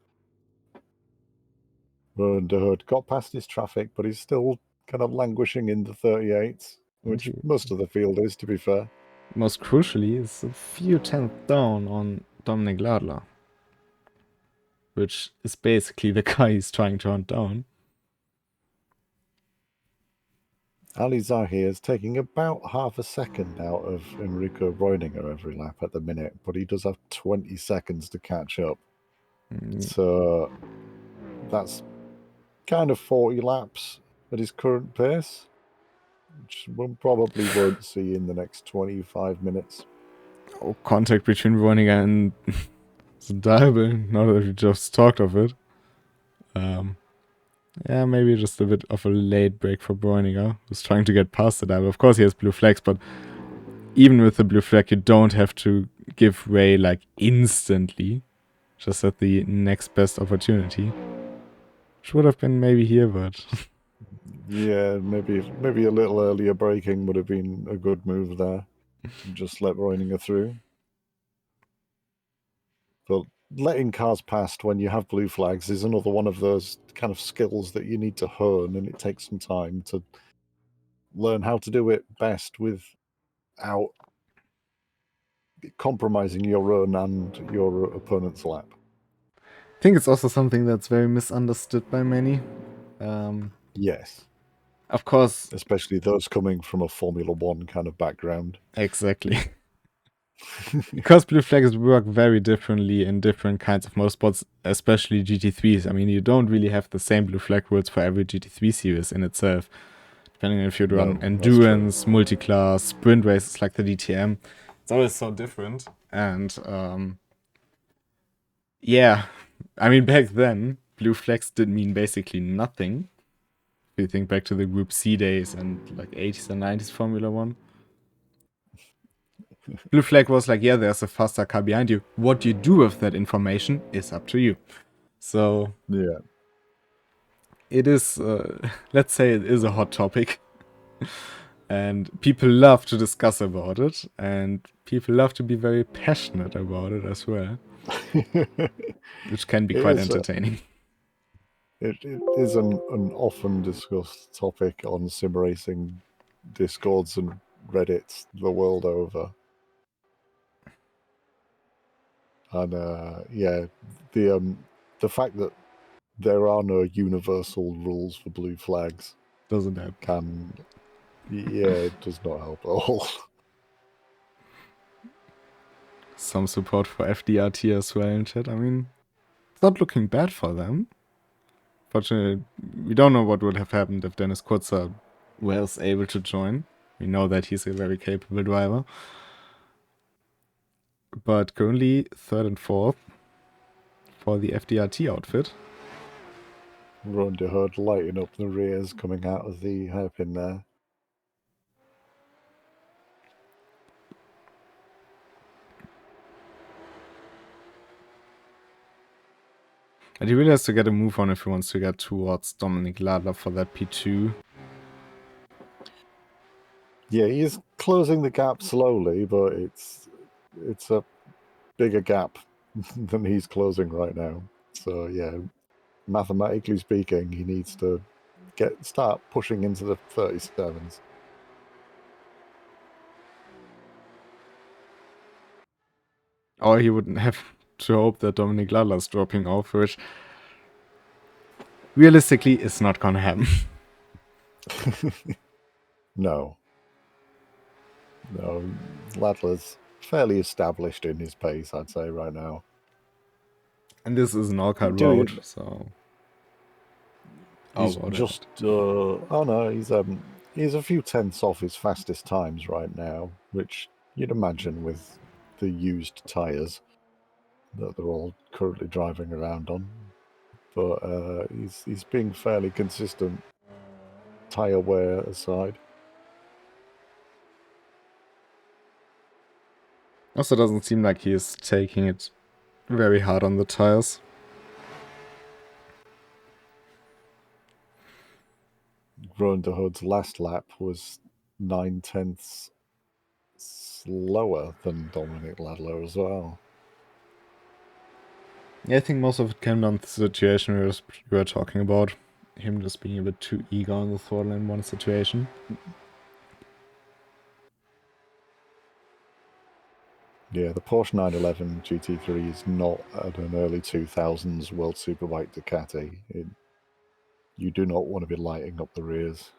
Speaker 2: Rowan de Hood got past his traffic, but he's still kind of languishing in the 38s, which most of the field is, to be fair.
Speaker 1: Most crucially, is a few tenths down on Dominic Ladler, which is basically the guy he's trying to hunt down.
Speaker 2: Ali Zahi is taking about half a second out of Enrico Bräuninger every lap at the minute, but he does have 20 seconds to catch up. So that's kind of 40 laps at his current pace, which we probably won't see in the next 25 minutes.
Speaker 1: Oh, contact between Bräuninger and Zendalbe, now that we just talked of it. Yeah, maybe just a bit of a late break for Bräuninger, who's trying to get past the dive. Of course, he has blue flags, but even with the blue flag, you don't have to give way like instantly, just at the next best opportunity. Which would have been maybe here, but
Speaker 2: yeah, maybe a little earlier braking would have been a good move there. Just let Bräuninger through. But letting cars past when you have blue flags is another one of those kind of skills that you need to hone, and it takes some time to learn how to do it best without compromising your own and your opponent's lap.
Speaker 1: I think it's also something that's very misunderstood by many.
Speaker 2: Yes.
Speaker 1: Of course.
Speaker 2: Especially those coming from a Formula One kind of background.
Speaker 1: Exactly. Because blue flags work very differently in different kinds of motorsports, especially GT3s. I mean, you don't really have the same blue flag rules for every GT3 series in itself. Depending on if you're doing endurance, multi-class, sprint races like the DTM. It's always so different. And yeah, I mean, back then, blue flags did mean basically nothing. If you think back to the Group C days and like 80s and 90s Formula One. Blue flag was like, yeah, there's a faster car behind you. What you do with that information is up to you. So,
Speaker 2: yeah,
Speaker 1: it is, let's say it is a hot topic. And people love to discuss about it. And people love to be very passionate about it as well. Which can be quite entertaining.
Speaker 2: It is an often discussed topic on sim racing discords and Reddits the world over. And yeah, the fact that there are no universal rules for blue flags
Speaker 1: doesn't help.
Speaker 2: It does not help at all.
Speaker 1: Some support for FDRT as well in chat. I mean, it's not looking bad for them. Fortunately, we don't know what would have happened if Dennis Kurzer was able to join. We know that he's a very capable driver. But currently 3rd and 4th for the FDRT outfit.
Speaker 2: Rowan de Hood lighting up the rears coming out of the hairpin there.
Speaker 1: And he really has to get a move on if he wants to get towards Dominic Ladler for that P2.
Speaker 2: Yeah, he is closing the gap slowly, but it's a bigger gap than he's closing right now. So yeah, mathematically speaking, he needs to start pushing into the 37s.
Speaker 1: Or he wouldn't have to hope that Dominic Ladler's dropping off, which realistically is not gonna happen.
Speaker 2: No, Ladler's fairly established in his pace, I'd say, right now.
Speaker 1: And this is an all-cut road, so...
Speaker 2: He's oh no, he's a few tenths off his fastest times right now, which you'd imagine with the used tyres that they're all currently driving around on. But he's being fairly consistent, tyre wear aside.
Speaker 1: Also, doesn't seem like he is taking it very hard on the tires.
Speaker 2: Hood's last lap was 9/10 slower than Dominic Ladler as well.
Speaker 1: Yeah, I think most of it came down to the situation we were talking about. Him just being a bit too eager on the throttle in one situation.
Speaker 2: Yeah, the Porsche 911 GT3 is not an early 2000s World Superbike Ducati. You do not want to be lighting up the rears.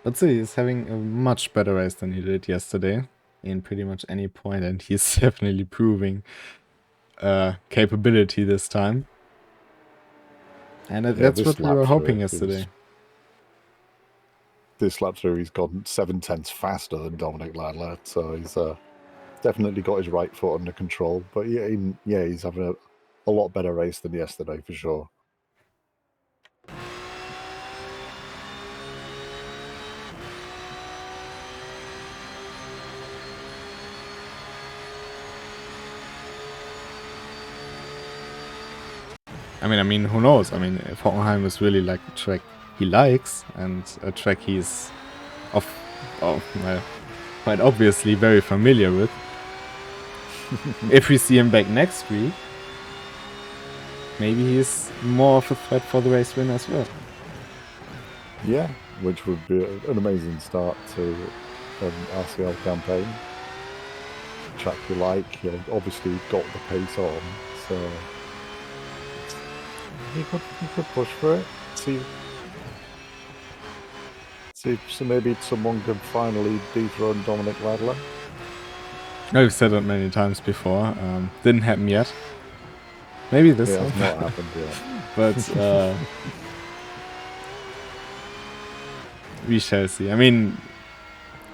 Speaker 1: Let's say he's having a much better race than he did yesterday in pretty much any point, and he's definitely proving capability this time. And that's what we were hoping yesterday.
Speaker 2: This lap through, he's gone 7/10 faster than Dominic Ladler, so he's definitely got his right foot under control. But yeah, he's having a lot better race than yesterday for sure.
Speaker 1: I mean, who knows? I mean, if Hockenheim is really like a track he likes and a track he's quite obviously very familiar with. If we see him back next week, maybe he's more of a threat for the race win as well.
Speaker 2: Yeah, which would be an amazing start to an RCL campaign. Track you like, obviously got the pace on, so you could push for it. See, so maybe someone can finally dethrone Dominic Ladler.
Speaker 1: I've said it many times before. Didn't happen yet. Maybe this
Speaker 2: time. It's not happened yet.
Speaker 1: But we shall see. I mean,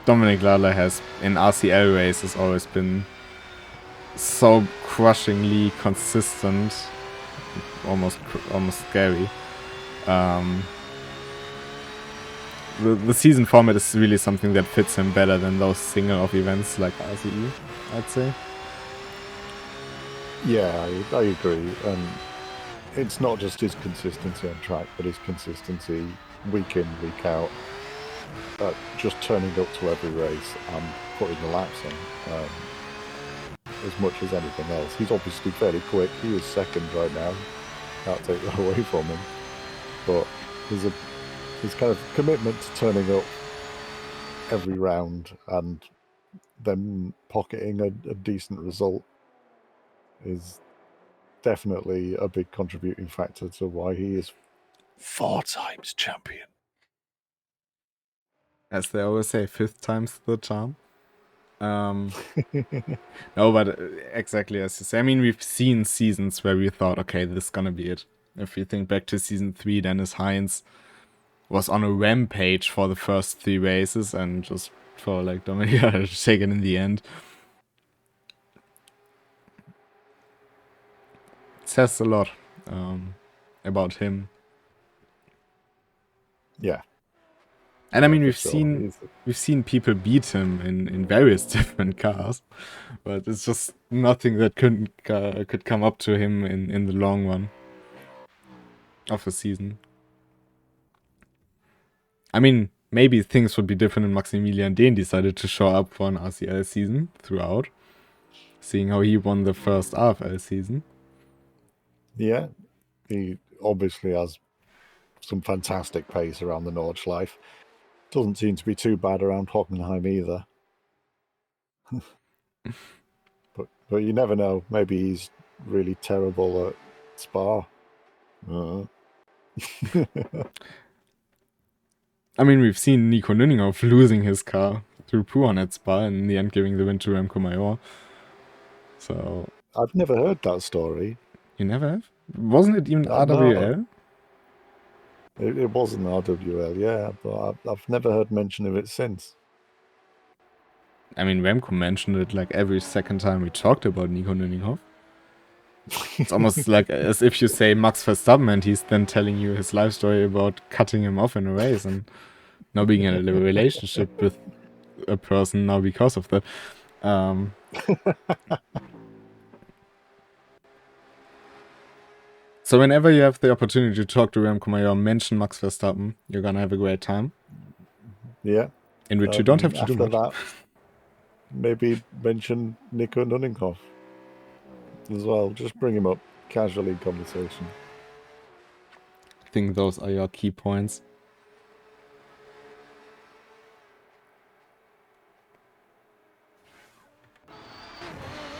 Speaker 1: Dominic Ladler has in RCL races always been so crushingly consistent, almost scary. The season format is really something that fits him better than those single-off events like RCE, I'd say.
Speaker 2: Yeah, I agree. And it's not just his consistency on track, but his consistency week in, week out. Just turning up to every race and putting the laps in as much as anything else. He's obviously fairly quick. He is second right now. Can't take that away from him. But his kind of commitment to turning up every round and then pocketing a decent result is definitely a big contributing factor to why he is 4 times champion.
Speaker 1: As they always say, 5th time's the charm. No, but exactly as you say. I mean, we've seen seasons where we thought, okay, this is gonna be it. If you think back to season 3, Dennis Heinz was on a rampage for the first 3 races and just for like Dominic to take it in the end. It says a lot about him.
Speaker 2: Yeah.
Speaker 1: And I mean, we've seen people beat him in various different cars, but it's just nothing that could come up to him in the long run of a season. I mean, maybe things would be different if Maximilian Dehn decided to show up for an RCL season throughout, seeing how he won the first RFL season.
Speaker 2: Yeah, he obviously has some fantastic pace around the Nordschleife. Doesn't seem to be too bad around Hockenheim either. but you never know. Maybe he's really terrible at Spa.
Speaker 1: I mean, we've seen Nico Nüninghoff losing his car through poo on its bar, and in the end giving the win to Remco Major. So
Speaker 2: I've never heard that story.
Speaker 1: you never have? Wasn't it even
Speaker 2: No,
Speaker 1: RWL?
Speaker 2: it wasn't RWL, yeah, but I've never heard mention of it since.
Speaker 1: I mean, Remco mentioned it like every second time we talked about Nico Nüninghoff. It's almost like as if you say Max Verstappen and he's then telling you his life story about cutting him off in a race and now being in a relationship with a person now because of that. So whenever you have the opportunity to talk to Remco Major, mention Max Verstappen, you're gonna have a great time.
Speaker 2: Yeah.
Speaker 1: In which you don't have to do much.
Speaker 2: After that, maybe mention Nico Nüninghoff as well. Just bring him up casually in conversation.
Speaker 1: I think those are your key points.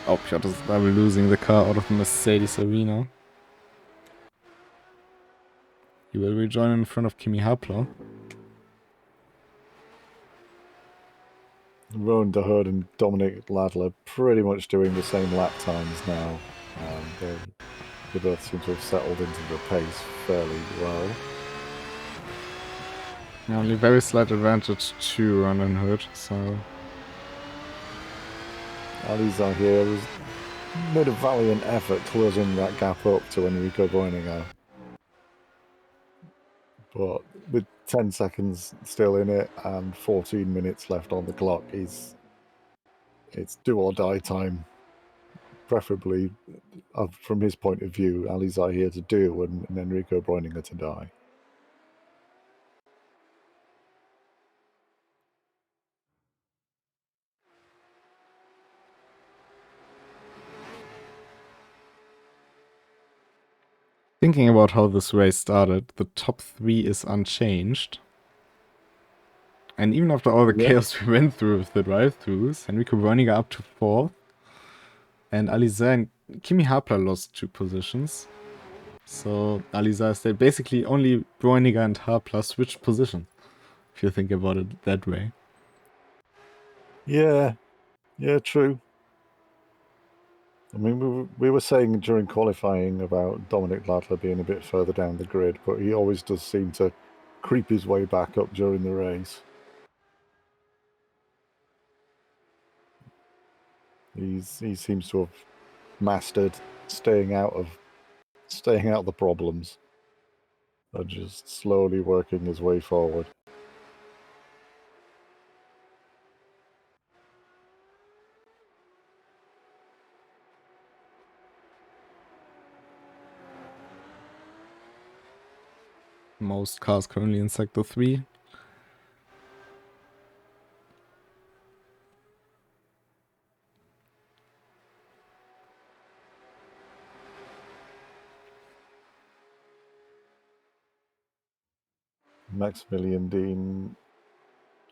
Speaker 1: Oh, Piotr is double losing the car out of the Mercedes arena. He will rejoin in front of Kimi Hapler.
Speaker 2: Rowan Deherd and Dominic Ladler pretty much doing the same lap times now. They both seem to have settled into the pace fairly well.
Speaker 1: Yeah, only very slight advantage to Run and Hood, so...
Speaker 2: Ali Zahir has made a valiant effort closing that gap up to Enrico Boininger. But with 10 seconds still in it and 14 minutes left on the clock, it's do or die time. Preferably, from his point of view, Ali Zahir to do and Enrico Boininger to die.
Speaker 1: Thinking about how this race started, the top 3 is unchanged. And even after all the chaos we went through with the drive-thrus, Enrico Boininger up to 4th. And Aliza and Kimi Hapler lost 2 positions. So Aliza stayed basically only Boininger and Hapler switched positions, if you think about it that way.
Speaker 2: Yeah, true. I mean, we were saying during qualifying about Dominic Ladler being a bit further down the grid, but he always does seem to creep his way back up during the race. He seems to have mastered staying out of the problems and just slowly working his way forward.
Speaker 1: Most cars currently in Sector 3.
Speaker 2: Maximilian Dean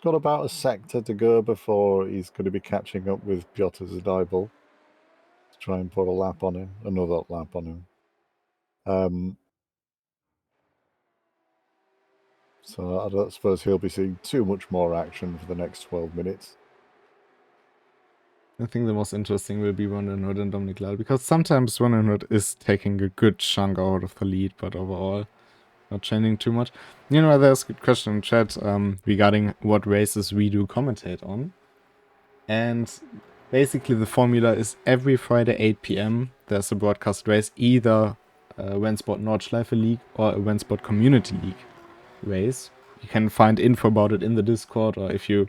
Speaker 2: got about a sector to go before he's going to be catching up with Piotr Zadeibel to try and put another lap on him. So I don't suppose he'll be seeing too much more action for the next 12 minutes.
Speaker 1: I think the most interesting will be Ronan Hood and Dominic Ladler, because sometimes Ronan Hood is taking a good chunk out of the lead, but overall not changing too much. You know, there's a good question in chat regarding what races we do commentate on. And basically the formula is every Friday 8 p.m. there's a broadcast race, either a RENNSPORT Nordschleife League or a RENNSPORT Community League race. You can find info about it in the Discord, or if you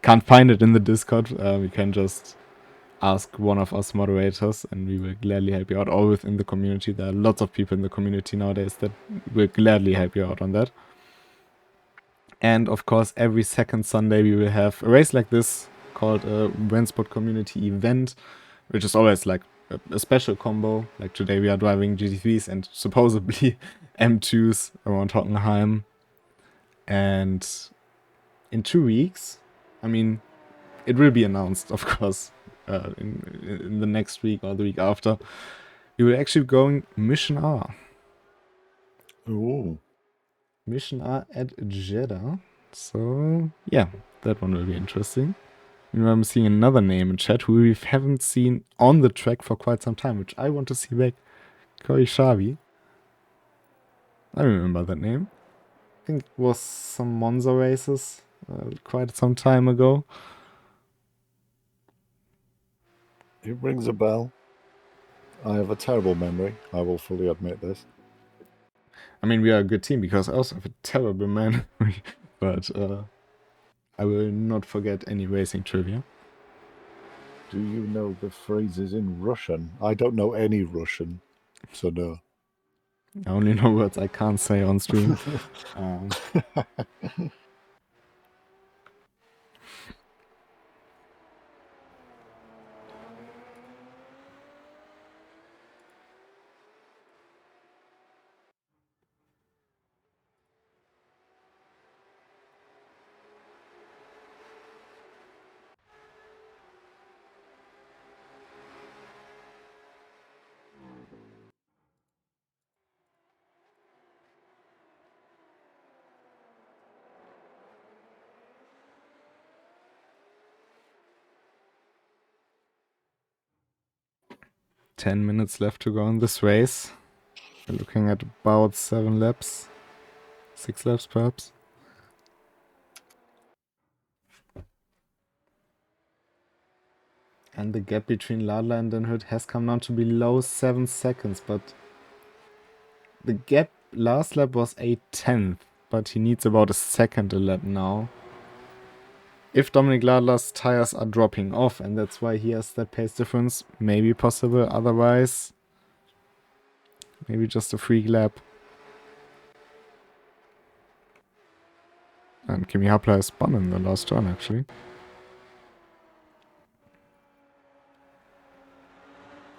Speaker 1: can't find it in the Discord, you can just ask one of us moderators and we will gladly help you out, or within the community. There are lots of people in the community nowadays that will gladly help you out on that. And of course, every second Sunday we will have a race like this called a RENNSPORT community event, which is always like a special combo. Like today we are driving GT3s and supposedly M2s around Hockenheim. And in 2 weeks, I mean, it will be announced, of course, in the next week or the week after. We will actually be going Mission R.
Speaker 2: Ooh.
Speaker 1: Mission R at Jeddah. So, yeah, that one will be interesting. And I'm seeing another name in chat who we haven't seen on the track for quite some time, which I want to see back. Corey Shavi. I remember that name. I think it was some Monza races quite some time ago.
Speaker 2: It rings a bell. I have a terrible memory. I will fully admit this.
Speaker 1: I mean, we are a good team because I also have a terrible memory, but I will not forget any racing trivia.
Speaker 2: Do you know the phrases in Russian? I don't know any Russian, so no.
Speaker 1: I only know words I can't say on stream. 10 minutes left to go in this race. We're looking at about 7 laps. 6 laps, perhaps. And the gap between Ladler and Den Hood has come down to below 7 seconds, but the gap last lap was a 10th, but he needs about a second a lap now. If Dominic Ladler's tires are dropping off, and that's why he has that pace difference, maybe possible. Otherwise, maybe just a free lap. And Kimi Hapler has spun in the last turn, actually.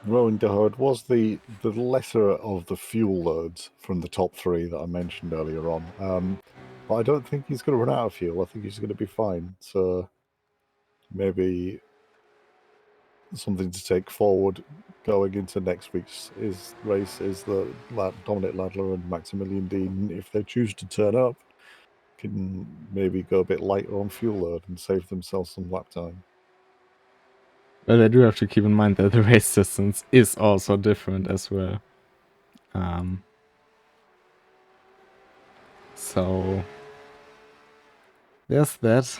Speaker 2: Rowan DeHood was the lesser of the fuel loads from the top three that I mentioned earlier on. But I don't think he's going to run out of fuel. I think he's going to be fine. So maybe something to take forward going into next week's race is that Dominic Ladler and Maximilian Dean, if they choose to turn up, can maybe go a bit lighter on fuel load and save themselves some lap time.
Speaker 1: But I do have to keep in mind that the race distance is also different as well. So there's that.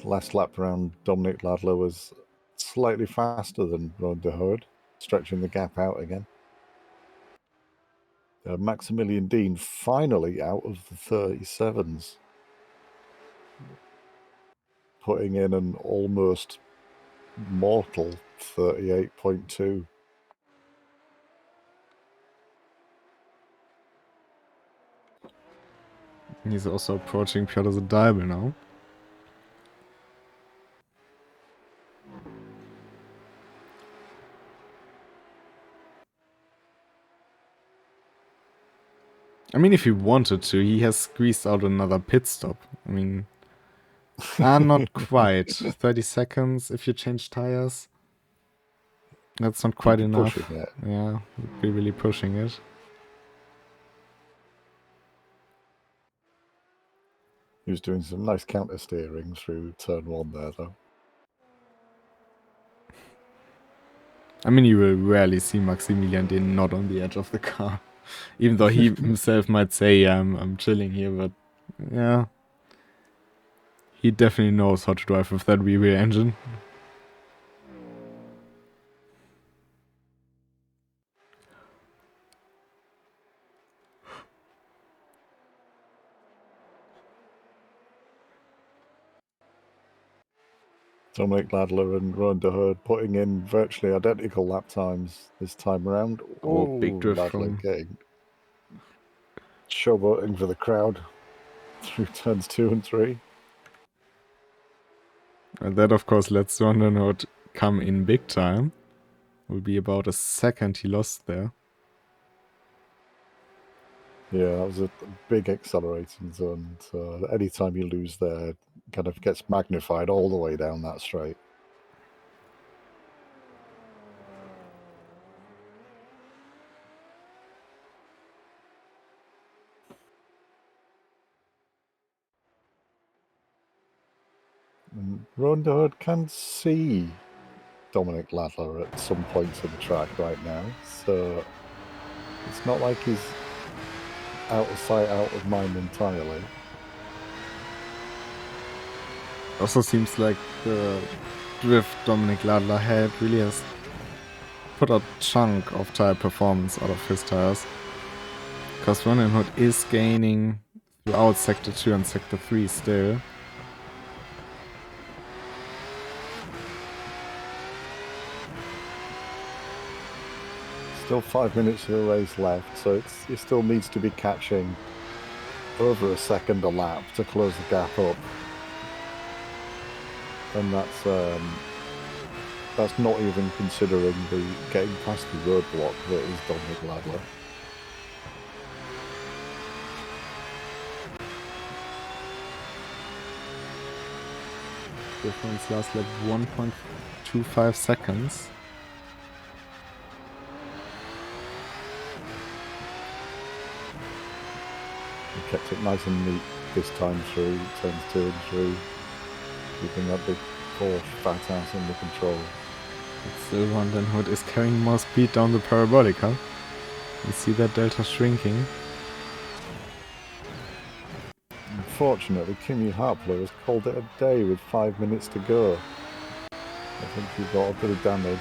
Speaker 2: Last lap round, Dominic Ladler was slightly faster than Rowan DeHood, stretching the gap out again. Maximilian Dean finally out of the 37s, putting in an almost mortal 38.2.
Speaker 1: He's also approaching Piotr Zadybel now. I mean, if he wanted to, he has squeezed out another pit stop. I mean, not quite. 30 seconds if you change tires. That's not quite enough.
Speaker 2: Pushing it.
Speaker 1: Yeah, would be really pushing it.
Speaker 2: He was doing some nice counter steering through turn one there, though.
Speaker 1: I mean, you will rarely see Maximilian Dean not on the edge of the car. Even though he himself might say, yeah, I'm chilling here, but yeah. He definitely knows how to drive with that V-Wheel engine.
Speaker 2: Dominic Ladler and Rowan DeHood putting in virtually identical lap times this time around.
Speaker 1: Oh, big drift
Speaker 2: Ladler
Speaker 1: from...
Speaker 2: getting showboating for the crowd through turns 2 and 3.
Speaker 1: And that, of course, lets Zondernote come in big time. Will be about a second he lost there.
Speaker 2: Yeah, that was a big accelerating zone. So any time you lose there, it kind of gets magnified all the way down that straight. And Ronderhood can see Dominic Ladler at some points of the track right now, so it's not like he's out of sight, out of mind entirely.
Speaker 1: Also seems like the drift Dominic Ladler had really has put a chunk of tire performance out of his tires. Because Ronenhood is gaining throughout Sector 2 and Sector 3 still.
Speaker 2: Still 5 minutes of the race left, so it still needs to be catching over a second a lap to close the gap up. And that's not even considering the getting past the roadblock that is Dominic Ladler.
Speaker 1: Difference last lap 1.25 seconds.
Speaker 2: He kept it nice and neat this time through, turns 2 and 3, keeping that big Porsche fat ass under control.
Speaker 1: But still Ronenhood is carrying more speed down the parabolic, huh? You see that delta shrinking.
Speaker 2: Unfortunately, Kimi Harpler has called it a day with 5 minutes to go. I think he got a bit of damage.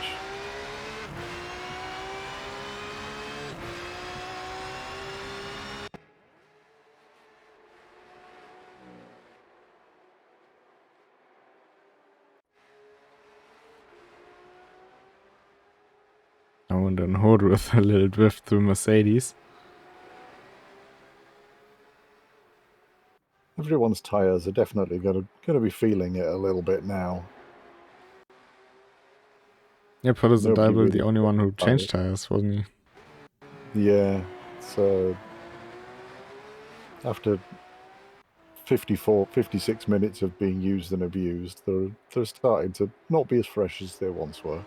Speaker 1: Ronenhood with a little drift through Mercedes.
Speaker 2: Everyone's tyres are definitely going to be feeling it a little bit now.
Speaker 1: Yeah, Proto's
Speaker 2: Nobody
Speaker 1: the
Speaker 2: really
Speaker 1: only one who
Speaker 2: about
Speaker 1: changed
Speaker 2: it.
Speaker 1: tires, wasn't he?
Speaker 2: Yeah, so after 56 minutes of being used and abused, they're starting to not be as fresh as they once were.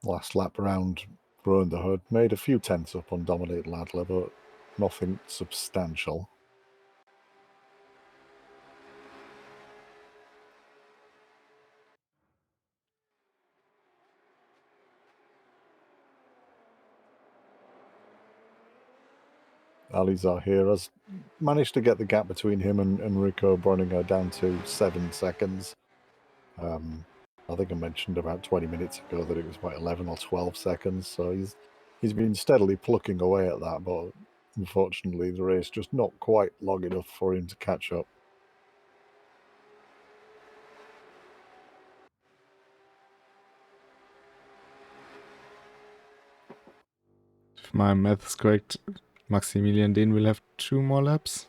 Speaker 2: Last lap round, ruined the hood, made a few tenths up on Dominic Ladler, but nothing substantial. Alizar here has managed to get the gap between him and Rico Broniger down to 7 seconds. I think I mentioned about 20 minutes ago that it was about 11 or 12 seconds, so he's been steadily plucking away at that, but unfortunately the race just not quite long enough for him to catch up.
Speaker 1: If my math is correct, Maximilian Dehn will have 2 more laps.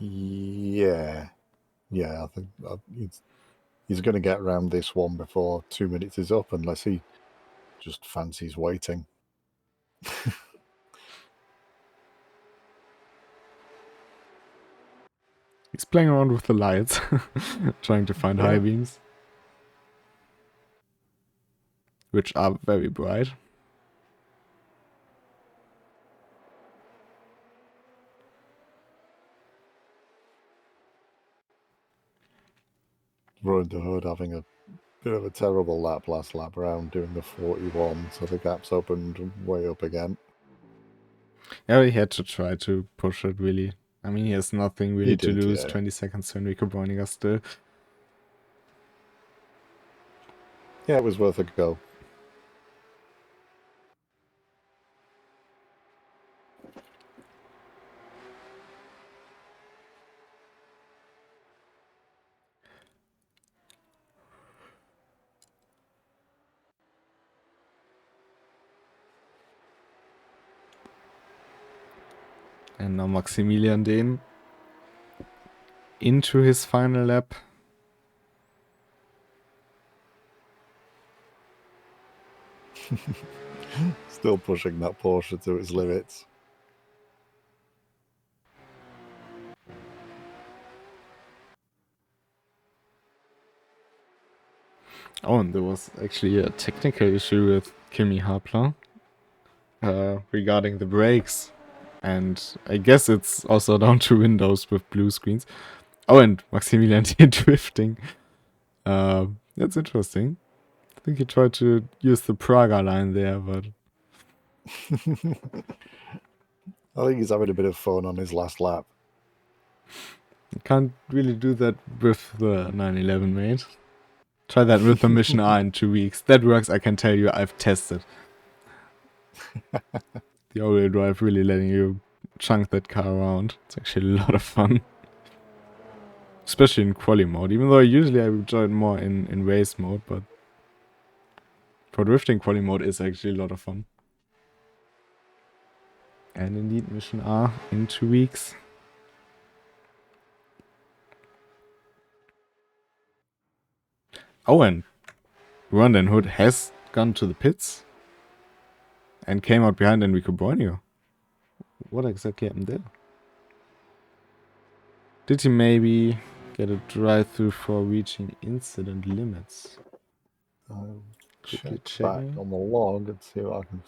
Speaker 2: Yeah, I think he's going to get around this one before 2 minutes is up, unless he just fancies waiting.
Speaker 1: He's playing around with the lights, trying to find high beams, which are very bright.
Speaker 2: Ruined the hood having a bit of a terrible lap last lap round, doing the 41, so the gap's opened way up again.
Speaker 1: Yeah, he had to try to push it, really. I mean, he has nothing really to
Speaker 2: did,
Speaker 1: lose.
Speaker 2: yeah.
Speaker 1: 20 seconds to Enrico Broniger still.
Speaker 2: Yeah, it was worth a go.
Speaker 1: And now Maximilian Dehn into his final lap.
Speaker 2: Still pushing that Porsche to its limits.
Speaker 1: Oh, and there was actually a technical issue with Kimi Hapler regarding the brakes. And I guess it's also down to Windows with blue screens. Oh, and Maximilian drifting. That's interesting. I think he tried to use the Praga line there, but...
Speaker 2: I think he's having a bit of fun on his last lap.
Speaker 1: You can't really do that with the 911, mate. Try that with the Mission R in 2 weeks. That works, I can tell you, I've tested. The all-wheel drive really letting you chunk that car around. It's actually a lot of fun. Especially in quali mode, even though usually I enjoy it more in race mode, but for drifting, quali mode is actually a lot of fun. And indeed, Mission R in 2 weeks. Oh, and Rondon Hood has gone to the pits and came out behind Enrico Borneo. What exactly happened there? Did he maybe get a drive-through for reaching incident limits?
Speaker 2: I'll
Speaker 1: Quickly
Speaker 2: check
Speaker 1: checking.
Speaker 2: back on the log and see what I can...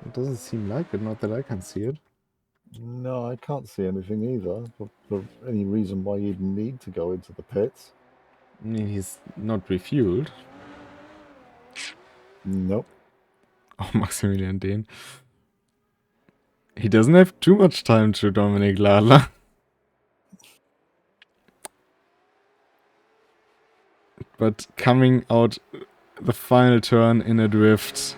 Speaker 1: It doesn't seem like it, not that I can see it.
Speaker 2: No, I can't see anything either. For any reason why you'd need to go into the pits.
Speaker 1: I mean, he's not refueled.
Speaker 2: Nope.
Speaker 1: Oh, Maximilian Dehn. He doesn't have too much time to Dominik Ladler. But coming out the final turn in a drift,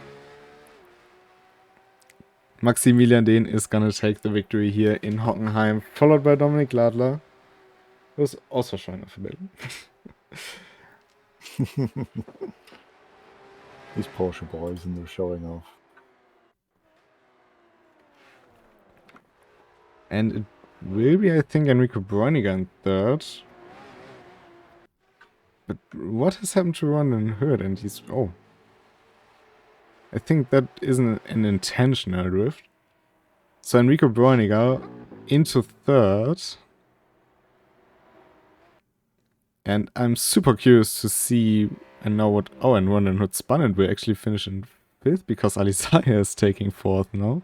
Speaker 1: Maximilian Dehn is gonna take the victory here in Hockenheim, followed by Dominik Ladler, who's also showing off a bit.
Speaker 2: These Porsche boys, and they're showing off.
Speaker 1: And it will be, I think, Enrico Breuninger in third. But what has happened to Rondon Hood? And he's... Oh. I think that isn't an intentional drift. So Enrico Breuninger into third. And I'm super curious to see and know what... Oh, and Rondon Hood spun and will actually finish in fifth because Alisaya is taking fourth now.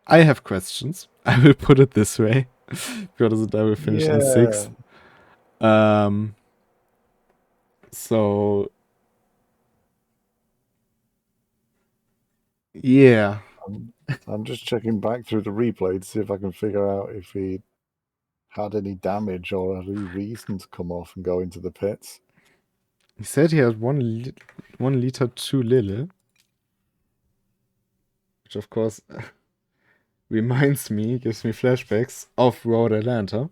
Speaker 1: I have questions. I will put it this way. Because I will finish in sixth. So... Yeah.
Speaker 2: I'm just checking back through the replay to see if I can figure out if he had any damage or any reason to come off and go into the pits.
Speaker 1: He said he had 1 liter too little. Which of course reminds me, gives me flashbacks of Road Atlanta.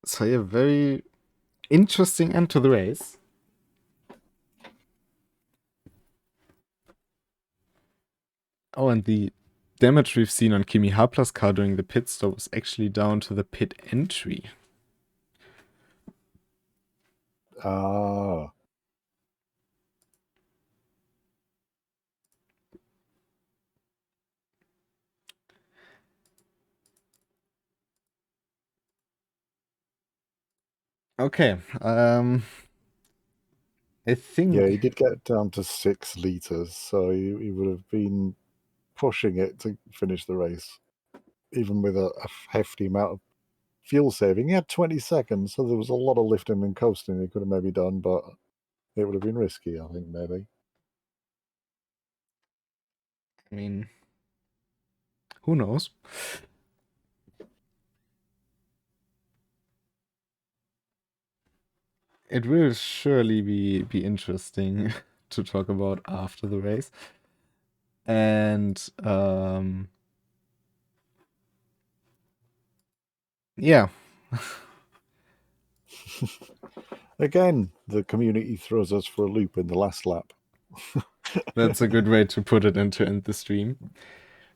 Speaker 1: So yeah, very interesting end to the race. Oh, and the damage we've seen on Kimi Hapler's car during the pit stop was actually down to the pit entry.
Speaker 2: Ah.
Speaker 1: Okay. I think...
Speaker 2: Yeah, he did get down to 6 liters, so he would have been pushing it to finish the race, even with a hefty amount of fuel saving. He had 20 seconds, so there was a lot of lifting and coasting he could have maybe done, but it would have been risky, I think, maybe.
Speaker 1: I mean, who knows? It will surely be interesting to talk about after the race. And Yeah,
Speaker 2: Again, the community throws us for a loop in the last lap.
Speaker 1: that's a good way to put it into end the stream.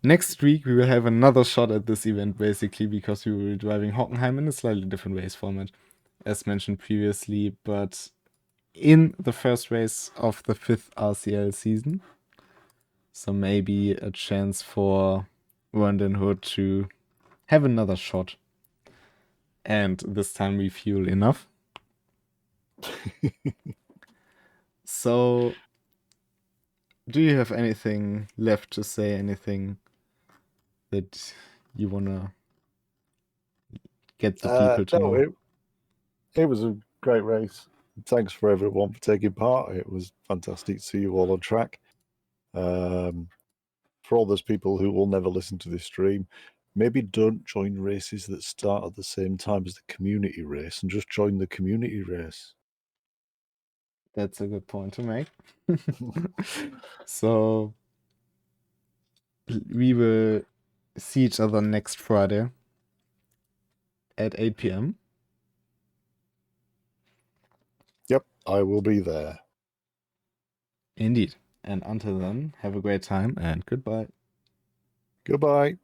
Speaker 1: Next week, we will have another shot at this event, basically, because we will be driving Hockenheim in a slightly different race format, as mentioned previously, but in the first race of the 5th RCL season. So maybe a chance for Rondon Hood to have another shot. And this time we fuel enough. So, do you have anything left to say? Anything that you want to get the people to
Speaker 2: No,
Speaker 1: know?
Speaker 2: it was a great race. Thanks for everyone for taking part. It was fantastic to see you all on track. For all those people who will never listen to this stream, maybe don't join races that start at the same time as the community race and just join the community race.
Speaker 1: That's a good point to make. So, we will see each other next Friday at 8 p.m.
Speaker 2: Yep, I will be there.
Speaker 1: Indeed. And until then, have a great time and goodbye.
Speaker 2: Goodbye.